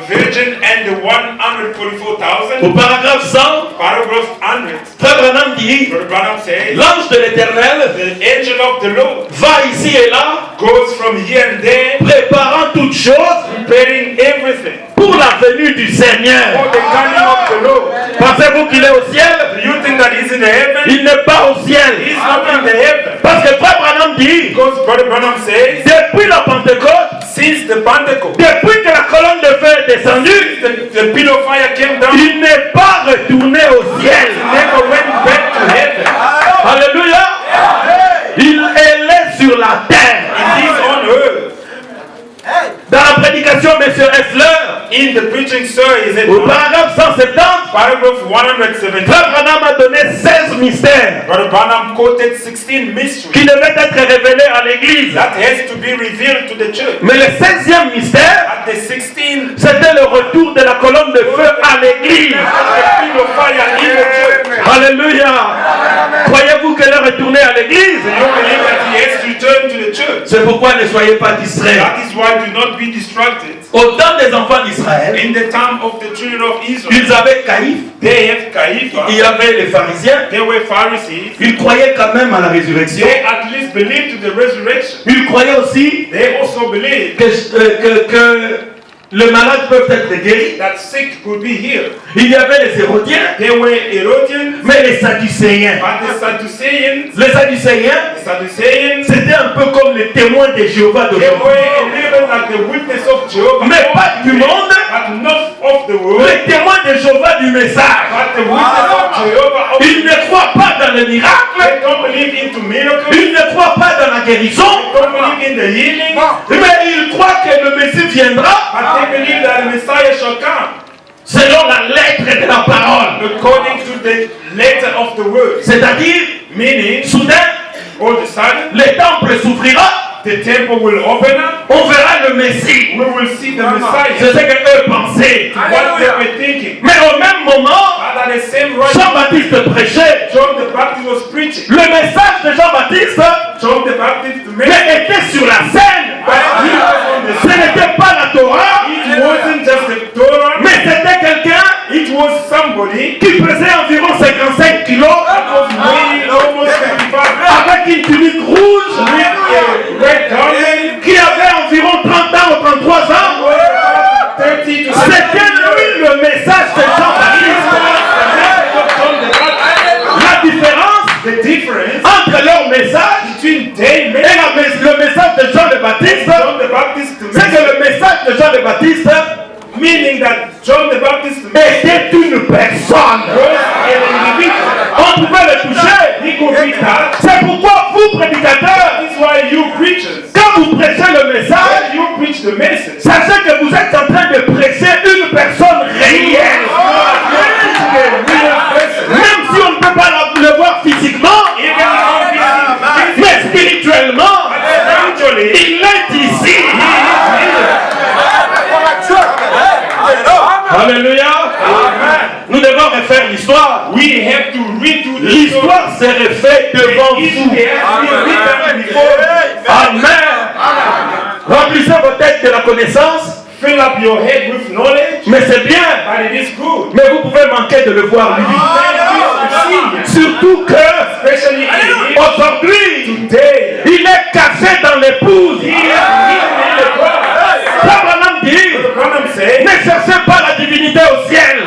E: virgin and the 144,000,
A: au paragraphe 100,
E: paragraph 100,
A: Frère Branham dit,
E: Brother Branham says,
A: l'ange de l'Éternel
E: the angel of the Lord
A: va ici et là,
E: goes from here and there,
A: préparant toutes choses
E: preparing everything
A: pour la venue du
E: for
A: Seigneur.
E: the coming of the Lord.
A: Pensez-vous qu'il est au ciel?
E: Do you think that he's in the heaven?
A: Il n'est pas au ciel.
E: He's not in the heaven.
A: Parce que Frère Branham dit,
E: Because Brother Branham says,
A: depuis la Pentecôte,
E: since the Pentecost,
A: depuis que la colonne de feu est descendue,
E: the pillar of fire came down,
A: il n'est pas retourné au ciel.
E: never went back to heaven.
A: Alléluia. Il est sur la terre.
E: It is on earth.
A: Dans la prédication, M. Hessler,
E: In the preaching service,
A: au paragraphe 170,
E: paragraph 170,
A: Frère Branham a donné 16 mystères
E: Brother Branham quoted 16 mysteries
A: qui devaient être révélés à l'église.
E: that has to be revealed to the church.
A: Mais le 16e mystère,
E: At the 16th,
A: c'était le retour de la colonne de feu à l'église.
E: the pillar of fire in the church.
A: Alléluia. Croyez-vous qu'elle est retournée à l'église?
E: You believe that he has returned to the church.
A: C'est pourquoi ne soyez pas distraits.
E: That is why do not be distracted.
A: Au temps des enfants d'Israël,
E: In the time of the children of Israel,
A: ils avaient Caïphe,
E: they have Caiaphas,
A: il y avait les pharisiens,
E: they were Pharisees.
A: ils croyaient quand même à la résurrection.
E: They at least believed to the resurrection.
A: Ils croyaient aussi
E: They also believed
A: que les malades peuvent être guéris.
E: that sick could be healed.
A: Il y avait les Hérodiens,
E: They were Herodians,
A: mais les Sadducéens.
E: but the Sadduceans,
A: Les Sadducéens, c'était un peu comme les témoins de Jéhovah
E: they were
A: d'aujourd'hui.
E: a little like the witness of Jehovah.
A: Mais pas du monde,
E: But not of the world,
A: les témoins de Jéhovah du message.
E: but the witness of Jehovah. Of
A: Ils ne croient pas dans le miracle,
E: They don't believe into miracles.
A: ils ne croient pas dans la guérison,
E: They don't believe in the healing.
A: mais ils croient que le Messie viendra
E: But they believe that the Messiah shall come
A: selon la lettre de la parole.
E: according to the letter of the word.
A: C'est-à-dire,
E: Meaning,
A: soudain,
E: all of a sudden,
A: le temple s'ouvrira,
E: the temple will open up.
A: on verra le Messie.
E: We will see the Messiah.
A: C'est ce qu'eux pensaient.
E: What they were thinking.
A: Mais au même moment,
E: But at the same right,
A: Jean-Baptiste prêchait.
E: John the Baptist was preaching.
A: Le message de Jean-Baptiste,
E: John the Baptist
A: mais
E: message.
A: était sur la scène. Ce n'était pas la Torah,
E: It wasn't just the Torah.
A: mais c'était quelqu'un
E: It was somebody
A: qui pesait environ 55 kilos
E: that was weighing almost 55
A: avec une tunique rouge
E: with a red garment.
A: qui avait environ 30 ans ou 33 ans.
E: 30 to 60
A: C'était lui le message de Jean-Baptiste. La différence
E: The difference
A: entre leur message
E: between their
A: et
E: message
A: le message de Jean le Baptiste,
E: John the Baptist
A: c'est que le message de Jean le Baptiste
E: meaning that John the Baptist
A: était une personne.
E: was an individual.
A: On pouvait le toucher.
E: He could be touched.
A: C'est pourquoi vous, prédicateurs,
E: That's why you preachers,
A: quand vous prêchez le message,
E: when you preach the message,
A: sachez que vous êtes en train de prêcher une personne réelle. Même si on ne peut pas le voir physiquement, mais spirituellement, il est ici. Alléluia. Nous devons refaire l'histoire.
E: we have to read to the
A: L'histoire s'est refaite devant vous. Amen. Remplissez vos têtes de la connaissance,
E: Fill up your head with knowledge,
A: mais c'est bien.
E: but it is good.
A: Mais vous pouvez manquer de le voir lui. Surtout que
E: Especially in
A: aujourd'hui,
E: today,
A: il est caché dans l'épouse.
E: he is hidden in the cross.
A: Abraham dit,
E: Branham said,
A: ne cherchez pas la divinité au ciel.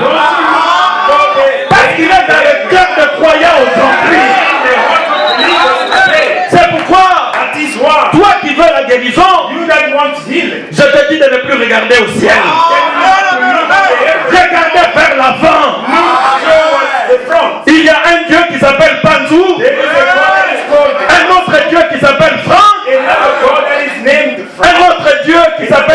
A: Parce qu'il est dans le cœur de croyants aujourd'hui. C'est pourquoi,
E: that is why
A: toi qui veux la guérison,
E: you that want healing,
A: je te dis de ne plus regarder au ciel. Regardez vers l'avant.
E: the front.
A: Il y a un Dieu qui s'appelle Panzou,
E: There is a God that is called
A: un autre Dieu qui s'appelle Franck,
E: another God that is named
A: un autre Dieu qui s'appelle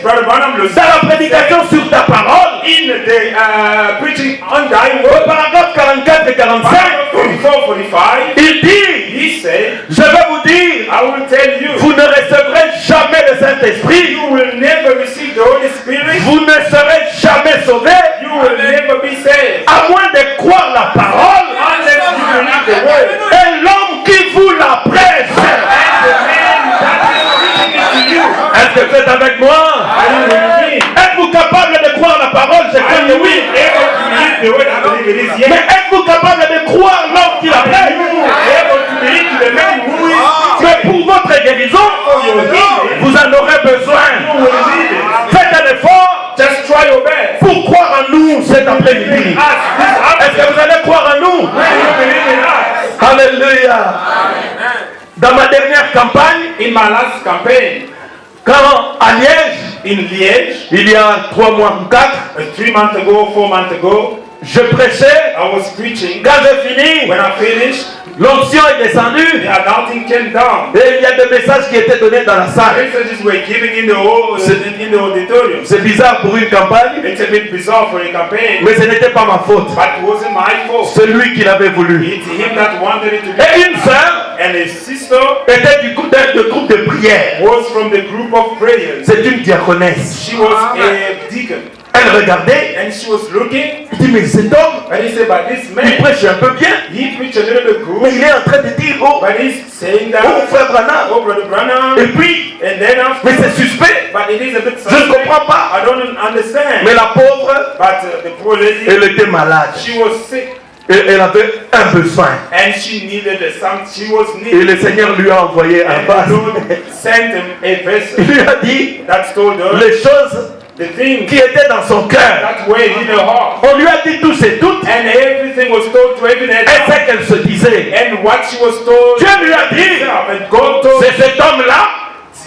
E: Brother Branham le
A: Dans la prédication sur ta parole,
E: in the preaching on thy
A: au
E: word,
A: paragraphe 44 et 45,
E: paragraph 44, 45,
A: il dit,
E: he said,
A: je vais vous dire,
E: I will tell you,
A: vous ne recevrez jamais le Saint-Esprit,
E: you will never receive the Holy Spirit,
A: vous ne serez jamais sauvés,
E: you will never be saved,
A: à moins de croire la parole
E: unless you believe the word.
A: et l'homme qui vous la prêche.
E: And the man that is preaching it to you,
A: Est-ce que vous êtes avec moi?
E: are you with me?
A: Êtes-vous capable de croire la parole? Je
E: Are
A: crois que
E: you
A: oui.
E: able to believe the word? I believe it is
A: Mais
E: yes.
A: êtes-vous capable de croire l'homme qui la
E: Are
A: prêche?
E: you able to believe the man who is
A: Mais pour votre guérison, vous en aurez besoin.
E: who will lead it?
A: Faites un effort
E: Just try your best.
A: pour croire en nous cet après-midi. Est-ce que vous allez croire en nous?
E: When you believe in us.
A: Alléluia. Dans ma dernière campagne,
E: In my last campaign
A: quand à Liège,
E: in Liège,
A: il y a 3 mois ou 4,
E: 3 months ago, 4 months ago,
A: je prêchais.
E: I was preaching.
A: Quand j'ai fini,
E: When I finished,
A: l'onction est descendue
E: the anointing came down.
A: et il y a des messages qui étaient donnés dans la salle.
E: Messages were given in the auditorium.
A: C'est bizarre pour une campagne,
E: It's a bit bizarre for a campaign,
A: mais ce n'était pas ma faute.
E: but it wasn't my fault.
A: C'est lui qui l'avait voulu.
E: It's him that wanted it to be.
A: Et une sœur
E: And his sister
A: était du groupe de prière.
E: was from the group of prayers.
A: C'est une diaconesse.
E: She was a deacon.
A: Elle regardait,
E: And she was looking,
A: elle dit, mais cet homme,
E: and he said, but this
A: il
E: man,
A: prêche un peu bien,
E: he preached a little bit
A: mais
E: good,
A: il est en train de dire, oh,
E: but he's saying
A: oh
E: that,
A: frère Branham.
E: oh, Brother Branham,
A: Et puis,
E: and then after,
A: mais c'est suspect,
E: but it is a bit
A: je ne
E: suspect.
A: comprends pas.
E: I don't understand.
A: Mais la pauvre,
E: But the poor lady,
A: elle était malade.
E: she was sick,
A: Et elle avait un besoin.
E: and she needed some, she was
A: Et
E: needed.
A: le Seigneur lui a envoyé un
E: And
A: vase.
E: the Lord sent him a vessel
A: Il lui a dit
E: that told her
A: les choses
E: the things
A: qui étaient dans son cœur.
E: that were in her heart.
A: On lui a dit tous et toutes.
E: And everything was told to everything.
A: Et c'est qu'elle se disait.
E: And what she was told,
A: Dieu lui a dit,
E: herself, and God told
A: c'est cet homme-là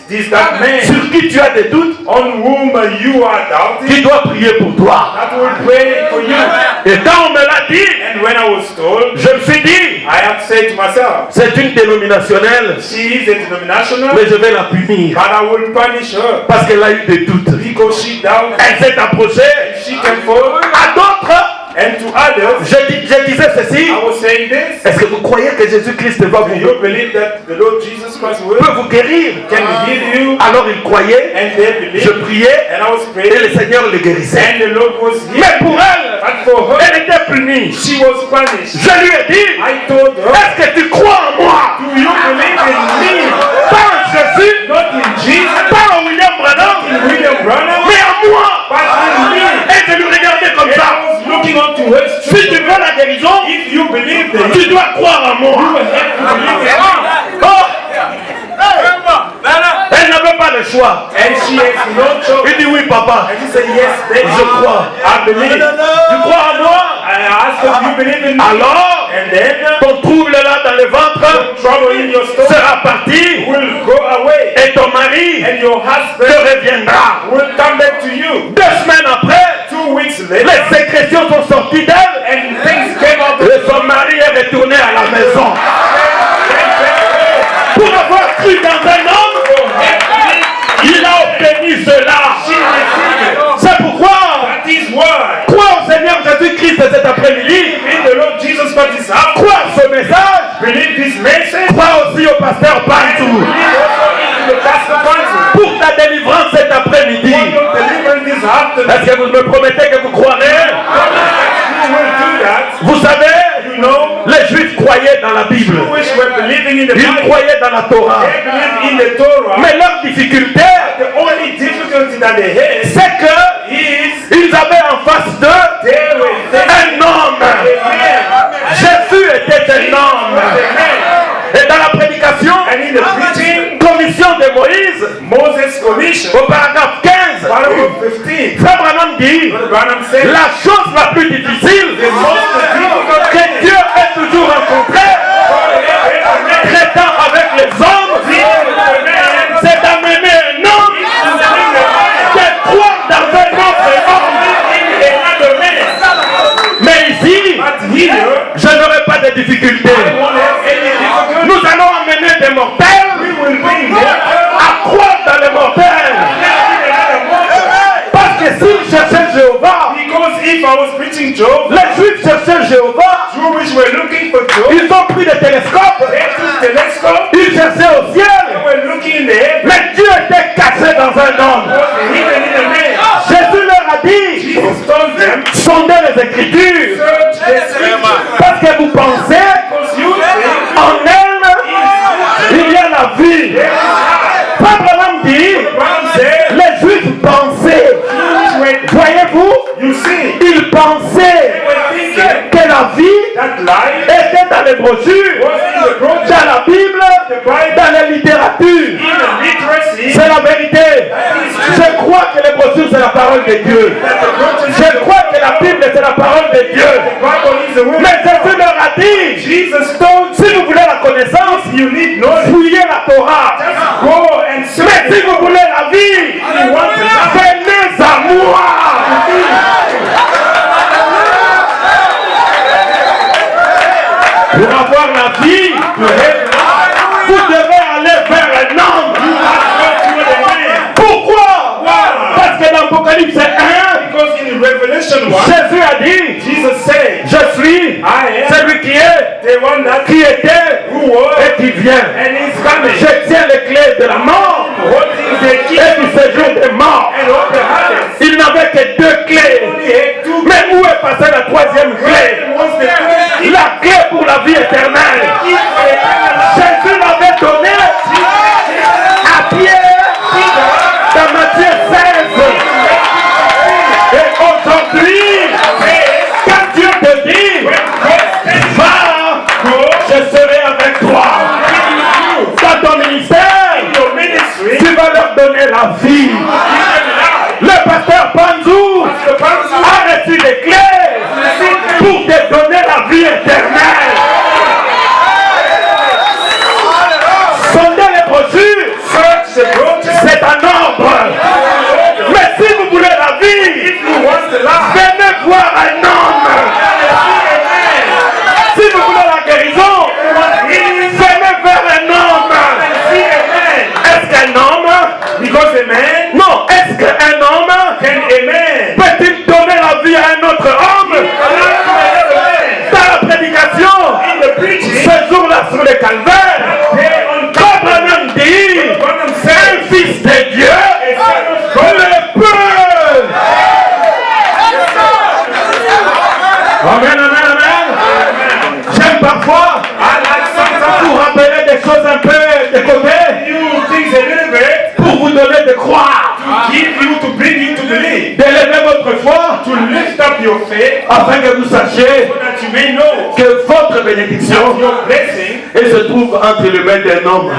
E: this that man
A: sur qui tu as des doutes
E: on whom you are doubting
A: qui doit prier pour toi.
E: that will pray for you.
A: Et quand on me l'a dit,
E: And when I was told,
A: je me suis dit,
E: I had said to myself,
A: c'est une dénominationnelle,
E: she is a denominational,
A: mais je vais la punir.
E: but I will punish her
A: Parce qu'elle a eu des doutes.
E: because she doubted.
A: Elle s'est approchée
E: She can fall.
A: à d'autres.
E: And to others,
A: Je disais ceci.
E: I was saying this.
A: Est-ce que vous croyez que Jésus-Christ va
E: Do
A: vous
E: you believe that the Lord Jesus Christ will
A: peut vous guérir?
E: can heal you?
A: Alors il croyait,
E: And they
A: je
E: believed.
A: priais
E: And I was
A: et le
E: praying.
A: Seigneur le guérissait.
E: And the Lord was
A: Mais
E: here.
A: pour elle,
E: But for her,
A: elle était punie.
E: she was punished.
A: Je lui ai dit,
E: I told her,
A: est-ce que tu crois en moi?
E: do you believe in me?
A: Pas en Jésus,
E: Not in Jesus,
A: pas en William Branham,
E: in William Branham,
A: mais en moi.
E: but in me.
A: Et je lui regardais comme
E: And
A: ça.
E: I was looking unto her.
A: Si tu veux la guérison,
E: If you believe that,
A: tu dois croire en moi.
E: you have to believe in me.
A: Oh, elle n'avait pas le choix.
E: And she has no choice.
A: Il dit oui, papa.
E: And she said, yes, then
A: Je crois.
E: I believe.
A: Tu crois en moi?
E: I asked her, do you believe in me?
A: Alors,
E: And then
A: ton trouble là dans le ventre
E: trouble in your stomach
A: sera parti
E: will go away.
A: et ton mari
E: And your
A: te
E: husband
A: reviendra.
E: will come back to you.
A: 2 semaines après,
E: 2 weeks later,
A: les sécrétions sont sorties d'elle
E: and things came out of
A: et son mari est retourné à la maison. Pour avoir cru dans un homme, il a obtenu cela. C'est pourquoi
E: That is why
A: crois au Seigneur Jésus-Christ cet après-midi.
E: in the Lord Jesus Christ is up.
A: Crois ce message.
E: Believe this message.
A: Crois aussi au pasteur Bantou.
E: Believe also in the pastor council.
A: Pour ta délivrance cet après-midi.
E: For your deliverance this afternoon.
A: Est-ce que vous me promettez que vous croirez?
E: You will do that.
A: Vous savez,
E: You know,
A: les Juifs croyaient dans la Bible.
E: Jewish were believing in the
A: Ils
E: Bible.
A: croyaient dans la Torah.
E: They believed in the Torah.
A: Mais leur difficulté,
E: The only difficulty that they had
A: c'est que
E: is
A: ils avaient en face d'eux
E: they were
A: un homme. Jésus était un homme. Et dans la prédication,
E: and in the preaching,
A: commission de Moïse,
E: Moses' commission,
A: au paragraphe 15,
E: paragraph 15,
A: Frère Branham dit,
E: Brother Branham said,
A: la chose la plus difficile
E: the most difficult
A: que Dieu ait toujours rencontrée, traitant avec les hommes, c'est d'amener un homme de croire dans un autre homme. Mais ici, je n'aurai pas de difficulté. Nous allons amener des mortels à croire dans les mortels.
E: Jehovah.
B: Les Juifs cherchaient Jéhovah.
E: Jews were looking for Jehovah.
B: Ils ont pris des télescopes.
E: They took telescope.
B: Ils cherchaient au
E: They
B: ciel.
E: were looking in the heaven.
B: Mais Dieu était caché dans un homme.
E: Hidden in a man.
B: Jésus leur a dit,
E: Jesus told them,
B: sondez les Écritures.
E: search the scripture.
B: Parce que vous pensez,
E: Because you think
B: en elle, il y a la vie. Pas vraiment dit,
E: Abraham said,
B: les Juifs pensaient. Voyez-vous,
E: you see,
B: ils pensaient
E: they were thinking
B: que la vie
E: that life
B: était dans les brochures,
E: was in the project,
B: dans la Bible, dans la littérature.
E: in the literacy,
B: C'est la vérité. Je crois que les brochures, c'est la parole de Dieu.
E: that the project,
B: Je crois que la Bible, c'est la parole de Dieu.
E: the Bible is the word.
B: Mais Jésus leur a dit,
E: Jesus told,
B: si vous voulez la connaissance,
E: you need knowledge.
B: fouillez la Torah.
E: Just go and search.
B: Mais si vous voulez la vie,
E: You want to know.
B: venez à moi. Pour avoir la vie, vous devez aller vers un homme. Pourquoi? Parce que dans l'Apocalypse 1,
E: Because in Revelation 1,
B: Jésus a dit,
E: Jesus said,
B: je suis
E: I am
B: celui qui est,
E: the one that
B: qui était
E: who was
B: et qui vient.
E: and is coming.
B: Je tiens les clés de la mort
E: Holding the key
B: et du séjour des morts.
E: and of the Hades.
B: Il n'avait que deux clés.
E: Only had two.
B: Mais où est passée la troisième clé?
E: Where was the third key?
B: La clé pour la vie éternelle.
E: Key for eternal life.
B: Jésus l'avait donné à Pierre dans Matthieu 16. Et aujourd'hui, quand Dieu te dit, va, je serai avec toi. Dans ton ministère,
E: Your ministry,
B: tu vas leur donner la vie. Le pasteur Panzou a reçu des clés pour te donner la vie éternelle. Sondez les brochures,
E: search the project.
B: c'est un ordre. Mais si vous voulez la vie,
E: If you want the life,
B: venez voir un homme. Si vous voulez la guérison, venez vers un homme. Est-ce qu'un homme?
E: because a man,
B: Non, est-ce qu'un homme
E: can a man
B: peut-il donner la vie à un autre homme? Dans la prédication,
E: in the preaching,
B: ce jour-là sur le calvaire,
E: there on
B: Abraham dit,
E: Abraham
B: un
E: said,
B: fils de Dieu
E: a son of God,
B: le peut. Amen, amen, amen. J'aime parfois
E: I like sometimes
B: vous rappeler des choses un peu de côté
E: you things a little bit
B: pour vous donner de croire,
E: to give you, to bring you to believe,
B: d'élever votre foi
E: to lift up your faith
B: afin que vous sachiez
E: so that you may know
B: que votre
E: that
B: bénédiction
E: your blessing
B: elle se trouve entre les mains d'un homme.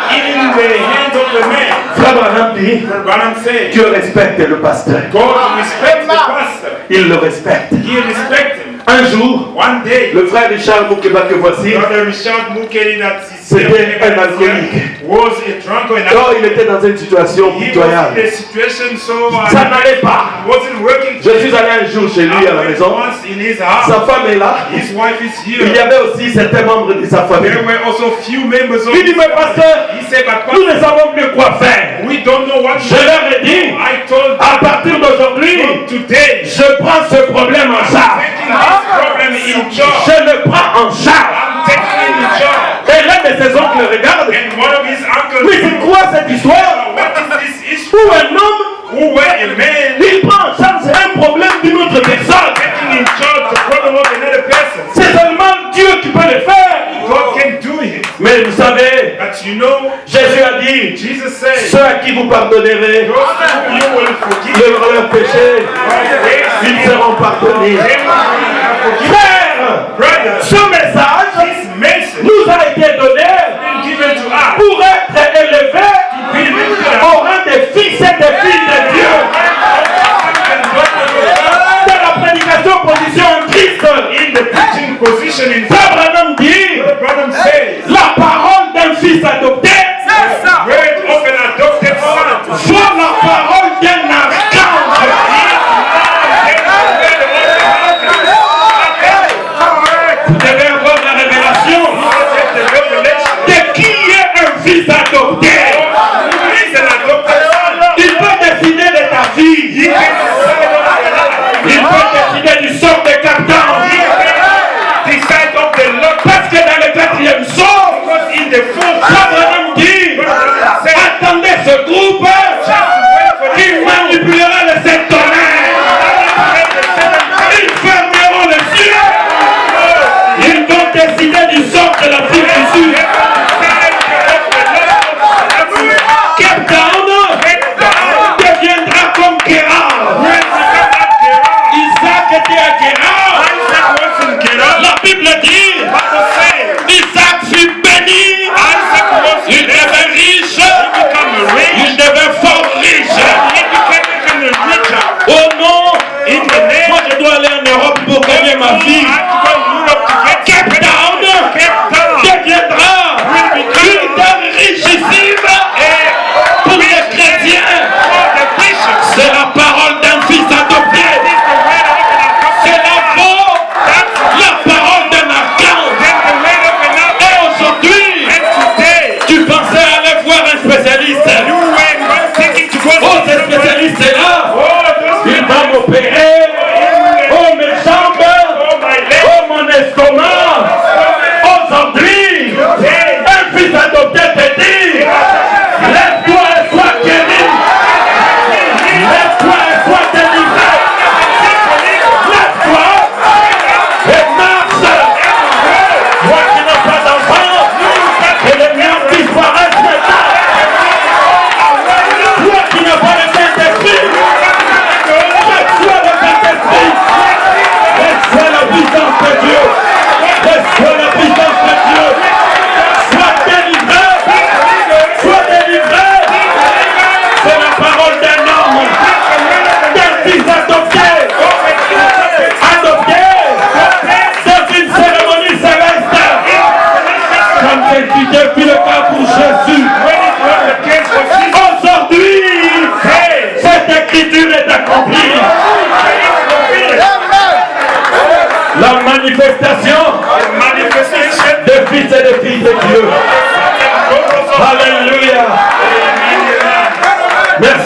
E: is in the hands of the man.
B: Frère Branham dit,
E: Branham said,
B: Dieu respecte le pasteur.
E: God respects the pastor.
B: Il le respecte.
E: He respects him.
B: Un jour,
E: One day,
B: le frère Richard Moukeba que voici,
E: Brother Richard Mukeli that is
B: c'était un alcoolique.
E: was a drunkard and
B: Alors il était dans une situation
E: he was in
B: pitoyable.
E: a situation so
B: Ça n'allait pas.
E: wasn't working.
B: Je suis allé un jour chez lui à la
E: I went
B: maison.
E: once in his house.
B: Sa femme est là.
E: His wife is
B: Il y
E: here.
B: avait aussi certains membres de sa famille.
E: There were also few members of
B: Il dit, mais pasteur,
E: He said, but
B: nous
E: pastor,
B: ne savons plus quoi faire.
E: we don't know what to
B: Je
E: do.
B: leur ai dit,
E: I told
B: à partir d'aujourd'hui,
E: them today,
B: je prends ce problème en charge.
E: taking this problem in charge.
B: Je le prends en charge.
E: I'm taking it in charge.
B: Et l'un de ses oncles le regarde.
E: And one of his uncles,
B: Mais c'est quoi cette histoire?
E: what is this issue?
B: Où un homme,
E: Who were a man
B: il prend en charge un problème d'une autre personne.
E: taking in charge the problem of another person?
B: C'est seulement Dieu qui peut le faire.
E: God can do it.
B: Mais vous savez,
E: But you know,
B: Jésus a dit,
E: Jesus said,
B: ceux à qui vous pardonnerez
E: those whom you will forgive,
B: leurs péchés, ils seront pardonnés. Frère,
E: brother,
B: ce message
E: this message
B: nous a été donné
E: been given to us.
B: pour être élevé
E: Be lifted up.
B: au rang des fils et des filles de Dieu. Dans la prédication position en Christ,
E: In the preaching position in
B: Frère Branham dit,
E: Branham says,
B: la parole d'un fils adopté
E: word of an adopted son.
B: soit la parole d'un archange. Vous devez avoir la révélation de qui est un fils adopté. Il peut décider de ta vie. Il peut décider du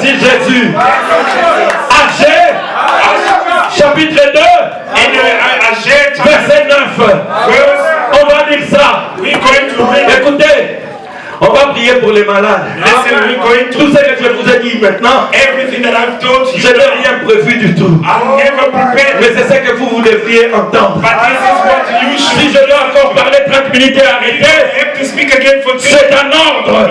A: Merci Jésus. Agé, chapitre 2, verset 9. On va lire ça. Écoutez. On va prier pour les malades. Tout ce que je vous ai dit maintenant, je n'ai rien prévu du tout. Mais c'est ce que vous devriez entendre. Si je dois encore parler 30 minutes et arrêter, c'est un ordre.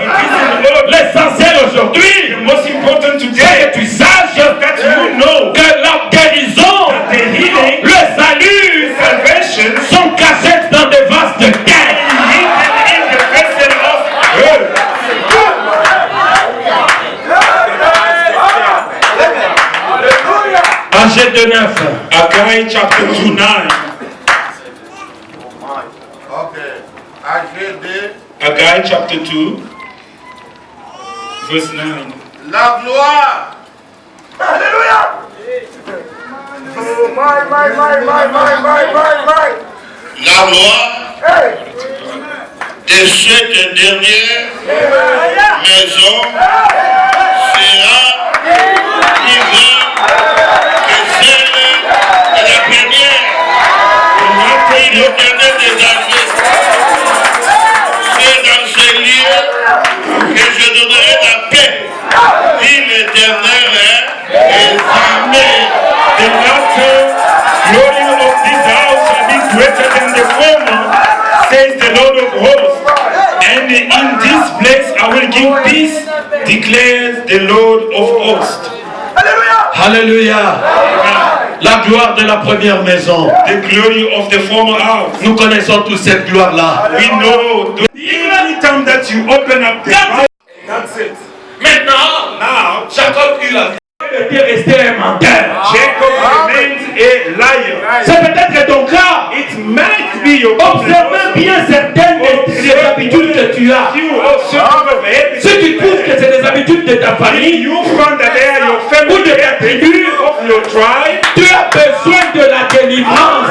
A: L'essentiel aujourd'hui, c'est que tu saches que la guérison, le salut sont cachés dans des vases de terre. Agé de 9.
E: Haggai chapter 2, 9.
D: Ok. Agé de...
E: Haggai chapter 2, verse 9.
D: La gloire. Alléluia. La gloire de cette dernière maison sera plus grande que celle de la première. L'Éternel des armées. C'est dans ce lieu que je donnerai la paix. Dit l'Éternel des armées.
E: The latter glory of this house shall be greater than the former, says the Lord of hosts. And in this place I will give peace, declares the Lord of hosts.
A: Alléluia. La gloire de la première maison.
E: The glory of the former house.
A: Nous connaissons tous cette gloire-là.
E: We know every time that you open up the Bible, that's it.
A: Maintenant,
E: Now,
A: Jacob eut la vie de rester un menteur.
E: Jacob remains a liar.
A: C'est peut-être ton cas.
E: It might be your
A: Observe bien certaines des habitudes que tu as. Si tu trouves que c'est des habitudes de ta famille,
E: You found that they are your
A: ou
E: family,
A: de ta tribu,
E: of your tribe.
A: tu as besoin de la délivrance.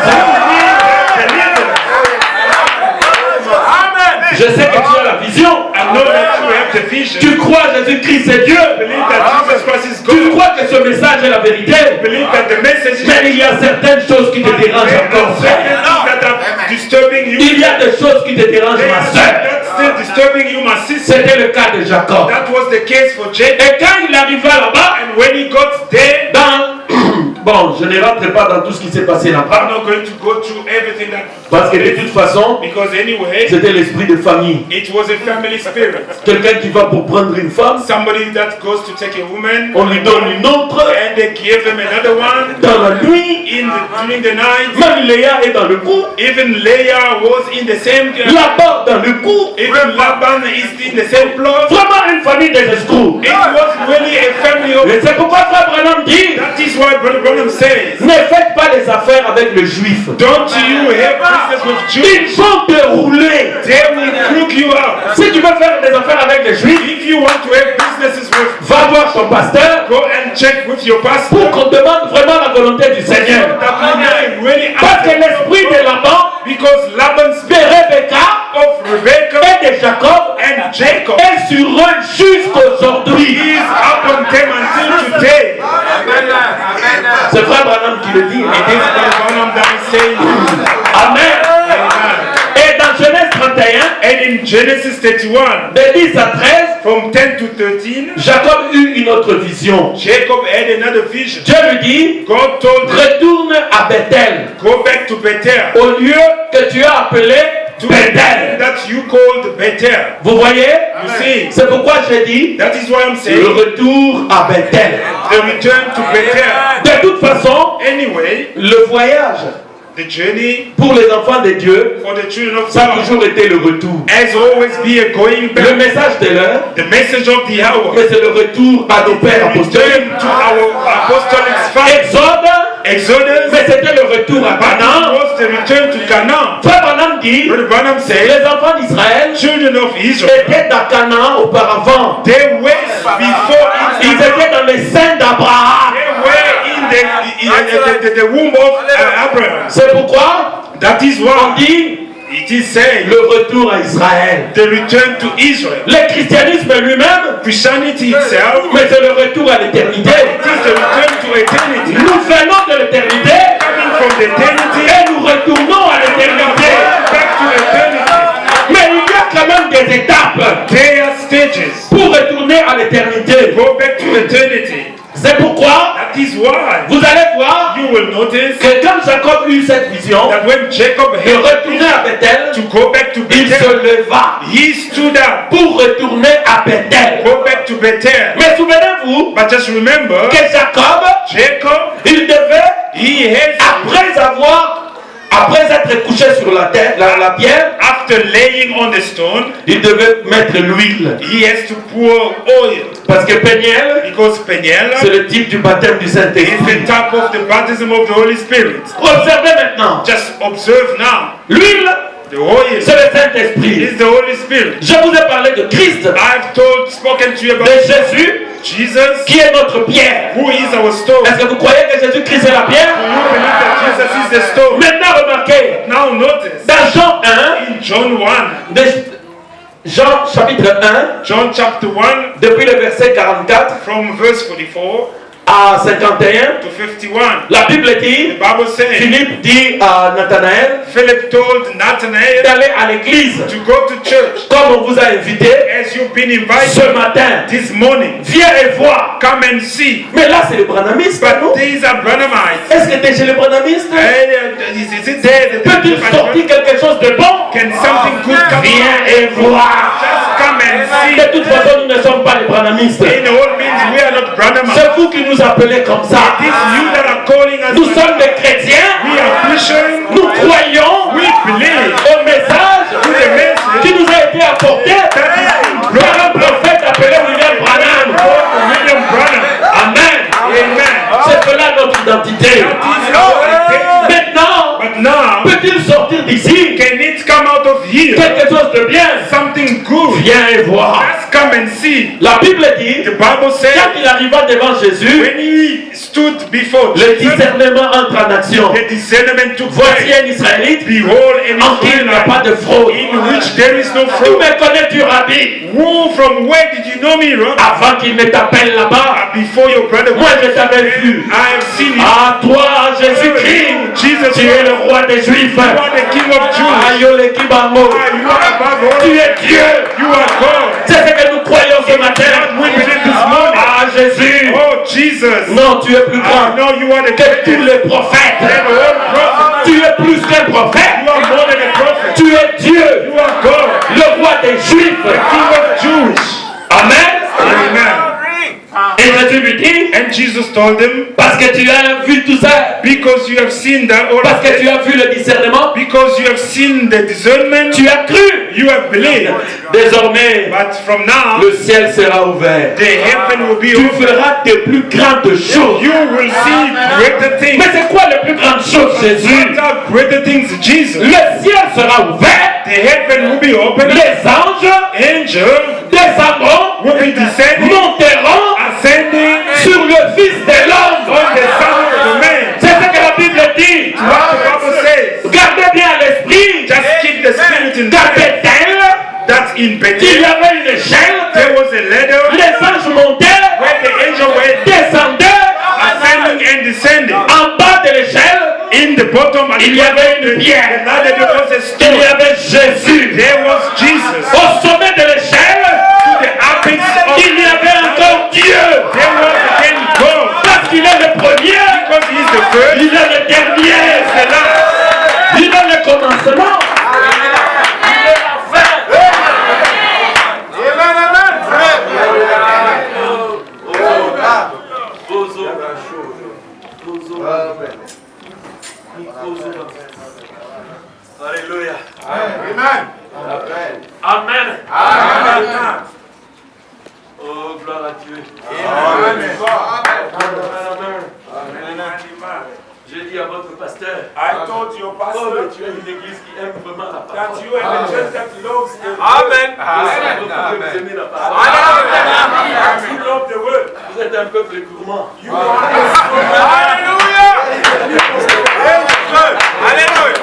A: Je sais que tu as la vision.
E: I know that you have the vision.
A: Tu crois Jésus-Christ c'est Dieu.
E: Believe that Jesus Christ is
A: Tu
E: God.
A: crois que ce message est la vérité.
E: Believe that the message is
A: Mais il y a certaines choses qui te dérangent encore, frère.
E: that are disturbing you.
A: Il y a des choses qui te dérangent, ma soeur.
E: That's still disturbing you, my sister.
A: C'était le cas de Jacob.
E: That was the case for Jacob.
A: Et quand il arriva là-bas,
E: And when he got there,
A: bon, je ne rentre pas dans tout ce qui s'est passé là-bas.
E: I'm not going to go through everything that.
A: Parce que de toute façon,
E: Because anyway,
A: c'était l'esprit de famille.
E: it was a family spirit.
A: Quelqu'un qui va pour prendre une femme,
E: Somebody that goes to take a woman,
A: on lui donne une autre
E: and they give him another one
A: dans la nuit.
E: during the night.
A: Même Léa est dans le coup.
E: Even Leah was in the same.
A: Là-bas dans le coup.
E: Even Laban is in the same plot.
A: Vraiment une famille des escrocs.
E: It was really a family of.
A: Et c'est pourquoi Frère Branham dit,
E: That is why Brother Branham says,
A: ne faites pas des affaires avec le juif.
E: don't you have business with Jews?
A: Ils vont te rouler.
E: They will crook you out.
A: Si tu veux faire des affaires avec les juifs,
E: If you want to have businesses with,
A: va voir ton pasteur
E: go and check with your
A: pour
E: pastor.
A: qu'on demande vraiment la volonté du Seigneur.
E: That we can really
A: Parce que
E: ask
A: l'esprit de Laban,
E: because Laban's
A: de Rebecca
E: of Rebecca
A: et de Jacob
E: and Jacob
A: est sur eux jusqu'aujourd'hui.
E: is upon them until today.
A: C'est Frère Branham qui le dit.
E: It is Brother Branham that is saying,
A: Amen.
E: Amen.
A: Et dans Genèse 31,
E: And in Genesis 31,
A: de 10 à 13,
E: from 10 to 13,
A: Jacob eut une autre vision.
E: Jacob had another vision.
A: Dieu lui dit,
E: God told him,
A: retourne à Bethel,
E: go back to Bethel,
A: au lieu que tu as appelé
E: to the
A: Bethel.
E: land that you called Bethel.
A: Vous voyez?
E: You see,
A: C'est pourquoi j'ai dit
E: that is why I'm
A: le
E: saying
A: retour à Bethel.
E: the return to Bethel.
A: De toute façon,
E: Anyway,
A: le voyage
E: the journey
A: pour les enfants de Dieu,
E: for the children of
A: ça a
E: God
A: toujours été le retour.
E: has always been a going
A: Le
E: back.
A: message de l'heure,
E: The message of the hour.
A: mais c'est le retour à nos pères apostoliques.
E: Return to our apostolic faith. Exodus.
A: Mais c'était le retour à
E: But it
A: Canaan.
E: was the return to Canaan.
A: Frère Branham dit,
E: Brother Branham said,
A: les enfants d'Israël
E: children of Israel,
A: étaient à Canaan auparavant.
E: they were before
A: Ils
E: Israel.
A: étaient dans les seins d'Abraham.
E: They were in the womb of Abraham.
A: C'est pourquoi
E: That is
A: on
E: why
A: dit,
E: It is saying
A: le retour à Israël.
E: the return to Israel.
A: Le christianisme lui-même,
E: Christianity itself,
A: mais c'est le retour à l'éternité.
E: it is the return to eternity.
A: Nous venons de l'éternité
E: Coming from the eternity
A: et nous retournons à l'éternité.
E: back to eternity.
A: Mais il y a quand même des étapes
E: There are stages.
A: pour retourner à l'éternité.
E: Go back to eternity.
A: C'est pourquoi
E: That is why
A: vous allez voir
E: you will notice
A: que quand Jacob eut cette vision
E: that when Jacob
A: de
E: had
A: retourner à Bethel,
E: to go back to
A: il se
E: Bethel,
A: leva
E: he stood up.
A: pour retourner à Bethel.
E: Go back to Bethel.
A: Mais souvenez-vous
E: But just remember,
A: que
E: Jacob,
A: il devait,
E: he has,
A: après être couché sur la pierre,
E: after laying on the stone,
A: il devait mettre l'huile.
E: he has to pour oil.
A: Parce que Peniel,
E: Because Peniel
A: c'est le type du baptême du
E: is
A: Saint-Esprit.
E: the type of the baptism of the Holy Spirit.
A: Observez maintenant.
E: Just observe now.
A: L'huile,
E: The oil
A: c'est le Saint-Esprit.
E: is the Holy Spirit.
A: Je vous ai parlé de Christ, de
E: Spoken to you about
A: Jésus,
E: Jesus,
A: qui est notre pierre.
E: who is our stone.
A: Est-ce que vous croyez que Jésus-Christ est la pierre?
E: You believe that Jesus is the stone.
A: Maintenant, remarquez,
E: Now notice,
A: dans Jean 1,
E: in John 1,
A: Jean chapitre 1,
E: John chapter 1,
A: depuis le verset 44
E: from verse 44
A: à 51,
E: to 51,
A: la Bible
E: the
A: dit,
E: Bible says,
A: Philippe dit à Nathanaël
E: Philip told Nathanael
A: d'aller à l'église,
E: to go to church.
A: comme on vous a invité
E: As you've been
A: ce
E: invited
A: matin.
E: this morning,
A: Viens et vois.
E: come and see.
A: Mais là, c'est le branhamisme, non?
E: But these are Branhamites.
A: Est-ce que tu es chez les branhamistes?
E: Is it there?
A: Peut-il sortir quelque chose de bon?
E: Can something good come
A: Viens
E: out?
A: et vois.
E: Just come and see.
A: De toute façon, nous ne sommes pas les branhamistes.
E: In all means, we are not Branhamites.
A: C'est vous qui nous appelez comme ça.
E: It is you that are calling us.
A: Nous sommes des chrétiens.
E: We are Christians.
A: Nous croyons
E: We believe
A: au message
E: to the message
A: qui nous a été apporté par un prophète appelé William Branham.
E: William Branham.
A: Amen.
E: Amen.
A: C'est cela notre identité. Maintenant,
E: But now,
A: peut-il sortir d'ici
E: can it come out of here?
A: quelque chose de bien?
E: Something good.
A: Viens et vois.
E: Just come and see.
A: La Bible dit,
E: The Bible says
A: quand il arriva devant Jésus,
E: when he stood before
A: le
E: Jesus,
A: discernement entre en action.
E: the discernment took
A: Voici
E: place.
A: un Israélite
E: Behold, an
A: en qui il n'y a pas
E: Israelite
A: de fraude.
E: in which there is no
A: Tu
E: fraud.
A: me connais-tu, Rabbi?
E: Who, from where did you know me, Ron?
A: Avant qu'il ne t'appelle là-bas,
E: Before your brother,
A: moi je t'avais vu.
E: I have seen you.
A: À toi, Jésus-Christ,
E: Jesus,
A: tu es le roi des Juifs.
E: you are the King of Jews.
A: Ayole Kibamo.
E: You are above all.
A: Tu es Dieu.
E: You are God.
A: C'est ce que nous croyons ce matin.
E: We believe this morning.
A: Ah, Jésus.
E: Oh, Jesus.
A: Non, tu es plus grand
E: No, you are the
A: que tous
E: greatest.
A: les prophètes.
E: And all prophets.
A: Tu es plus qu'un prophète.
E: You are more than a prophet.
A: Tu es Dieu,
E: You are God,
A: le roi des Juifs.
E: King of Jews.
A: Amen.
E: Amen.
A: Et Jésus lui dit,
E: And Jesus told him,
A: parce que tu as vu tout ça,
E: because you have seen that, all
A: parce
E: of
A: que tu
E: it,
A: as vu le discernement,
E: because you have seen the discernment,
A: tu as cru.
E: you have believed.
A: Désormais,
E: But from now,
A: le ciel sera ouvert.
E: the heaven will be
A: Tu
E: open.
A: feras de plus grandes choses.
E: You will see greater things.
A: Mais c'est quoi les plus grandes choses, Jésus?
E: What are greater things, Jesus?
A: Le ciel sera ouvert.
E: The heaven will be open.
A: Les anges
E: Angels
A: descendront,
E: will be descending,
A: monteront
E: ascending
A: sur le Fils de l'homme.
E: on the Son of the Man.
A: C'est ce que la Bible dit.
E: What the Bible says.
A: Gardez bien à l'esprit
E: Just keep the spirit in
A: qu'à
E: mind.
A: Bethel,
E: That in
A: il y
E: Bethel,
A: avait une échelle.
E: there was a ladder
A: Les anges montaient,
E: where the angel went
A: descendaient.
E: ascending and descending.
A: En bas de l'échelle,
E: In the bottom, at
A: il y
E: the
A: avait
E: bottom,
A: une
E: the
A: pierre.
E: ladder, there was a
A: Il
E: stone.
A: y avait Jésus.
E: There was Jesus.
A: Au sommet de l'échelle,
E: To the apex of
A: il y avait encore Dieu.
E: there was again God.
A: Parce qu'il est le premier,
E: Because he is the first,
A: il est le dernier.
E: the last.
A: Il est le commencement. Il est la fin. Alléluia. Amen. Oh, gloire à Dieu. Amen. J'ai dit à votre pasteur,
C: I told your
A: oh,
C: pastor
A: mais tu es une église qui aime vraiment la
C: that
A: parole.
C: you are the church that loves the
A: Amen. Vous aimez la parole.
C: that you love the word.
A: Vous êtes un peuple gourmand.
C: You are Hallelujah! Hallelujah!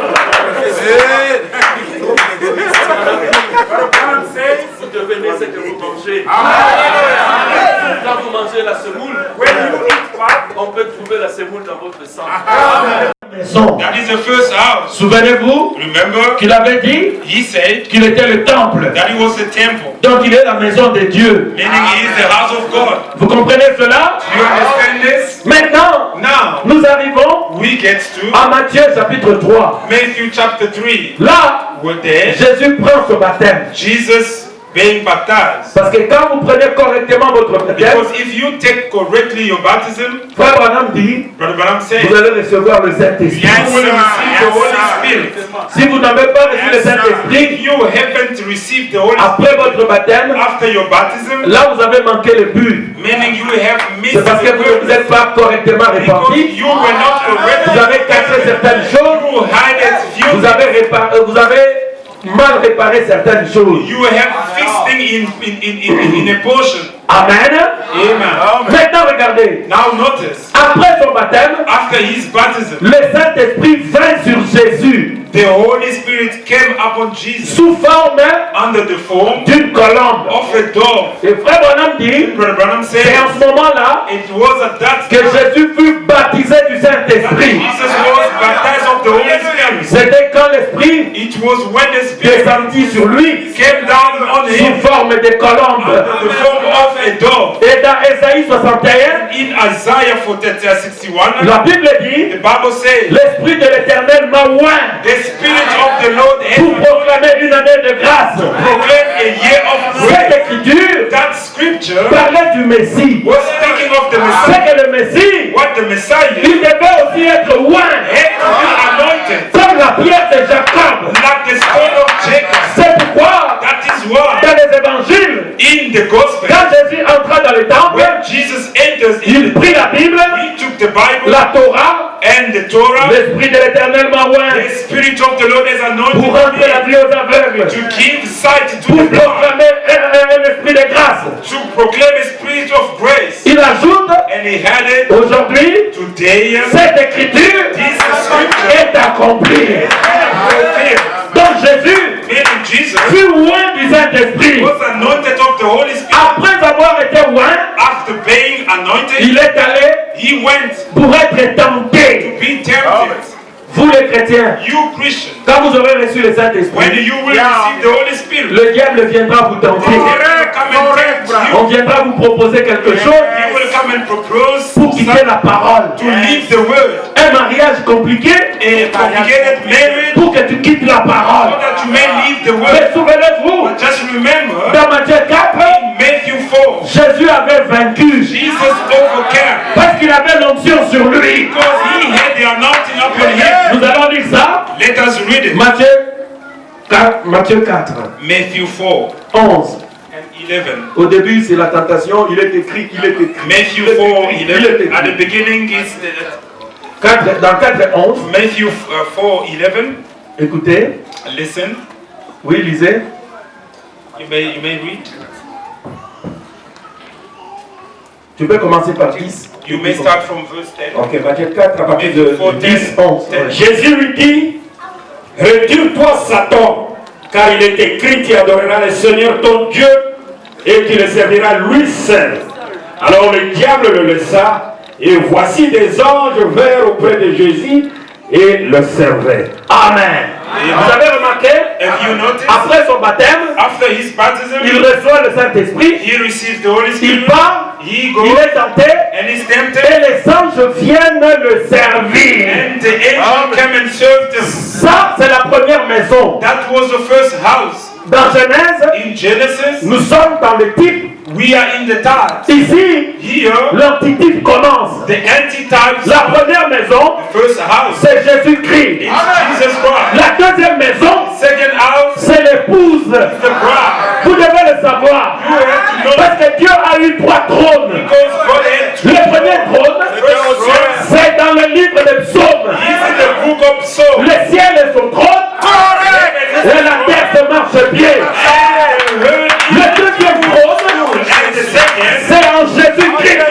A: Vous devenez ce que vous mangez. Quand vous mangez la semoule, on peut trouver la semoule dans votre sang.
E: That is the first house.
A: Souvenez-vous
E: Remember,
A: qu'il avait dit
E: he said
A: qu'il était le temple.
E: that he was the temple,
A: Donc il est la maison de Dieu.
E: meaning he is the house of God.
A: Vous comprenez cela?
E: Do you understand this?
A: Maintenant,
E: Now,
A: nous arrivons
E: we get to
A: à Matthieu chapitre 3.
E: Matthew chapter 3.
A: Là,
E: We're there.
A: Jésus prend son baptême.
E: Jesus being baptized.
A: Parce que quand vous prenez correctement votre baptême,
E: Because if you take correctly your baptism,
A: Frère Branham dit,
E: Brother Branham said,
A: vous allez recevoir le Saint-Esprit.
E: you will receive the Holy Spirit.
A: Si vous n'avez pas reçu le
E: If
A: Saint-Esprit,
E: you haven't received the Holy
A: après
E: Spirit
A: votre baptême,
E: after your baptism,
A: là vous avez manqué le but.
E: meaning you have missed
A: C'est parce que
E: the
A: vous ne vous êtes pas correctement
E: because
A: répartis.
E: you were not correctly.
A: Vous avez caché certaines choses.
E: You hide
A: Vous
E: it.
A: avez mal réparé certaines choses.
E: You have fixed things in a portion.
A: Amen.
E: Amen.
A: Maintenant regardez.
E: Now notice,
A: Après son baptême,
E: after his baptism,
A: le Saint-Esprit vint sur Jésus
E: the Holy Spirit came upon Jesus
A: sous forme
E: under the form
A: d'une colombe.
E: of a dove.
A: Et Frère Branham dit,
E: Brother Branham
A: c'est
E: said,
A: en ce moment-là
E: it was at that
A: que
E: time
A: Jésus fut baptisé du
E: that
A: Saint-Esprit.
E: Jesus was baptized of the Holy Spirit.
A: C'était quand l'Esprit
E: It was when the Spirit
A: descendit sur lui
E: came down on him
A: sous forme de colombe.
E: under the form of a dove.
A: Et dans Ésaïe 61,
E: In Isaiah 61,
A: la Bible dit,
E: the Bible says,
A: l'Esprit de l'Éternel m'a oint
E: the Spirit of the Lord has
A: pour proclamer une année de grâce.
E: proclaimed a year of
A: Cette
E: grace.
A: écriture
E: That scripture
A: parlait du Messie.
E: was speaking of the
A: C'est
E: Messiah.
A: que le Messie,
E: What the Messiah
A: il devait aussi être oint,
E: had to be anointed,
A: comme la pierre de Jacob.
E: like the stone of Jacob.
A: C'est pourquoi,
E: That is why
A: dans les évangiles,
E: in the gospel,
A: quand Jésus entra dans le temple,
E: when Jesus enters in,
A: il prit la Bible,
E: he took the Bible
A: la Torah,
E: and the Torah.
A: l'Esprit de l'Éternel m'a oint
E: The Spirit of the Lord has
A: pour
E: anointed
A: rendre la
E: me
A: vie aux aveugles,
E: to give sight to
A: pour
E: the blind,
A: proclamer un esprit de grâce.
E: to proclaim a spirit of grace.
A: Il ajoute,
E: And he had it
A: aujourd'hui,
E: today.
A: cette écriture
E: This scripture
A: est accomplie.
E: fulfilled.
A: Donc Jésus
E: Meaning Jesus
A: fut oint du Saint-Esprit.
E: was anointed of the Holy Spirit.
A: Après avoir été oint,
E: After being anointed,
A: il est allé
E: he went
A: pour être tenté.
E: be tempted.
A: Vous les chrétiens,
E: You Christians,
A: quand vous aurez reçu le
E: when
A: Saint-Esprit,
E: you will receive the Holy Spirit,
A: le diable viendra vous tenter.
E: he will come and tempt you.
A: On viendra vous proposer quelque chose
E: He will come and propose
A: pour quitter la parole.
E: to leave the word.
A: Un mariage compliqué
E: A complicated marriage
A: pour que tu quittes la
E: so
A: parole.
E: that you may leave the
A: Mais
E: word.
A: souvenez-vous,
E: Just remember,
A: dans Matthieu 4,
E: in Matthew 4,
A: Jésus avait vaincu
E: Jesus overcame
A: parce qu'il avait l'onction sur lui.
E: because he had the anointing upon him.
A: Nous allons lire ça.
E: Let us read it.
A: Matthieu 4,
E: Matthew 4
A: 11.
E: and 11.
A: Au début, c'est la tentation. Il est écrit.
E: Matthew 4 11. At the beginning is
A: Dans 4 et 11.
E: Matthew 4 11.
A: Écoutez.
E: Listen.
A: Oui, lisez.
E: You may read.
A: Tu peux commencer par 10.
E: You may start from verse 10.
A: Ok, Matthieu 4 à partir de 10, 11.
F: Jésus lui dit, retire-toi Satan, car il est écrit, tu adoreras le Seigneur ton Dieu et tu le serviras lui seul. Alors le diable le laissa, et voici des anges vinrent auprès de Jésus et le servaient.
A: Amen. Vous avez remarqué,
E: Have you noticed?
A: après son baptême,
E: After his baptism,
A: il reçoit le Saint-Esprit,
E: he receives the Holy
A: il
E: Spirit.
A: part,
E: He
A: il
E: goes
A: est tenté,
E: and is tempted.
A: et les anges viennent le servir.
E: And the angel came and served him.
A: Ça, c'est la première maison.
E: That was the first house.
A: Dans Genèse,
E: In Genesis,
A: nous sommes dans le type.
E: we are in the type.
A: Ici,
E: Here,
A: l'antitype commence.
E: the antitype,
A: La première maison,
E: first house,
A: c'est Jésus-Christ.
E: is Jesus Christ.
A: La deuxième maison,
E: Second house,
A: c'est l'épouse.
E: the bride.
A: Vous devez le savoir.
E: You have to know
A: Parce que Dieu a eu 3 trônes.
E: because God had two.
A: Le premier trône,
E: The first throne
A: c'est dans le livre des psaumes.
E: is in the book of Psalms.
A: Le ciel est son trône et la terre se marche bien. Le deuxième trône,
E: And the second,
A: c'est en Jésus-Christ.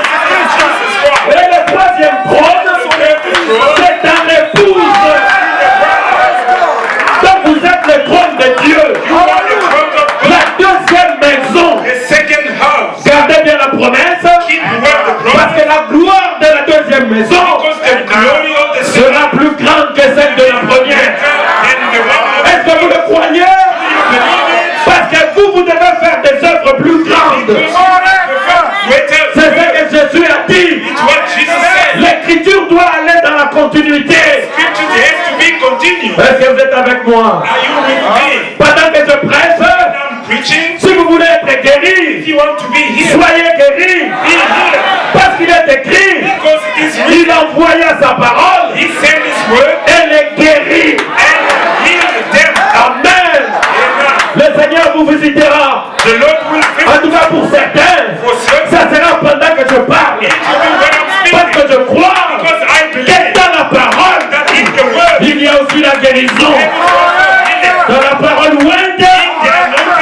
A: Et le troisième trône, c'est dans l'épouse. Donc vous êtes le trône de que la gloire de la deuxième maison
E: Because the glory of the second
A: sera plus grande que celle de la première.
E: than the one
A: Est-ce que vous le croyez? Parce que vous devez faire des œuvres plus grandes. C'est ce que Jésus a dit.
E: It's what Jesus said.
A: L'écriture doit aller dans la continuité.
E: Scripture has to be continued.
A: Est-ce que vous êtes avec moi?
E: Are you with me?
A: Pendant que je prêche,
E: I'm preaching.
A: si vous voulez être
E: If
A: guéri,
E: you want to be healed,
A: soyez guéri.
E: be healed.
A: Parce qu'il est écrit,
E: Because it is
A: il
E: written.
A: envoya sa parole
E: He sent his word
A: et les guérit.
E: and healed them.
A: Amen.
E: Amen.
A: Le Seigneur vous visitera.
E: The Lord will
A: En
E: visit
A: tout cas pour certains,
E: for certain.
A: ça sera pendant que je parle.
E: It will be when I'm
A: Parce
E: speaking.
A: que je crois
E: Because I
A: que
E: believe
A: dans la parole,
E: that in the word
A: il y a aussi la guérison.
E: there is also healing.
A: Dans la parole Wende,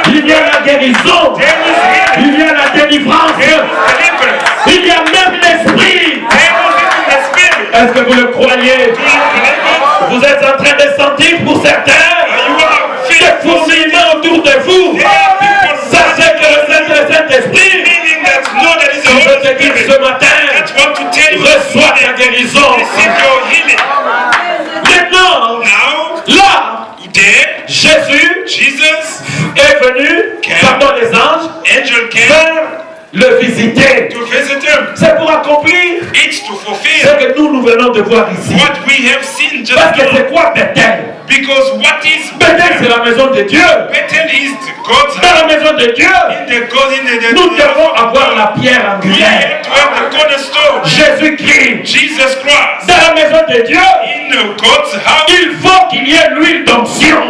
A: il y a la guérison.
E: There is healing.
A: Il y a la délivrance.
E: There is deliverance.
A: Il y a même l'esprit.
E: There is the spirit.
A: Est-ce que vous le croyez?
E: Do you believe it?
A: Vous êtes en train de sentir pour certains
E: You are
A: des
E: fearful.
A: fourmillements autour de vous.
E: There are people
A: Sachez que le Saint-Esprit
E: meaning that know that is the
A: qui veut
E: Holy
A: te dire
E: Spirit
A: ce matin,
E: that want to tell you
A: reçois ta guérison.
E: receive your healing.
A: Maintenant,
E: Now,
A: là,
E: there,
A: Jésus
E: Jesus,
A: est venu, pardon les anges,
E: angel came
A: vers le visiter.
E: to visit him.
A: C'est pour accomplir
E: It's to
A: ce
E: fulfill
A: que nous venons de voir ici.
E: what we have seen just
A: Parce que
E: now.
A: c'est quoi Bethel?
E: Because what is
A: Bethel, c'est la maison de Dieu.
E: Bethel is God's
A: Dans
E: house.
A: la maison de Dieu,
E: In the God in the
A: nous devons avoir la pierre
E: we
A: angulaire.
E: have to have the cornerstone.
A: Jésus-Christ.
E: Jesus Christ.
A: Dans la maison de Dieu,
E: In God's house,
A: il faut qu'il y ait l'huile d'onction.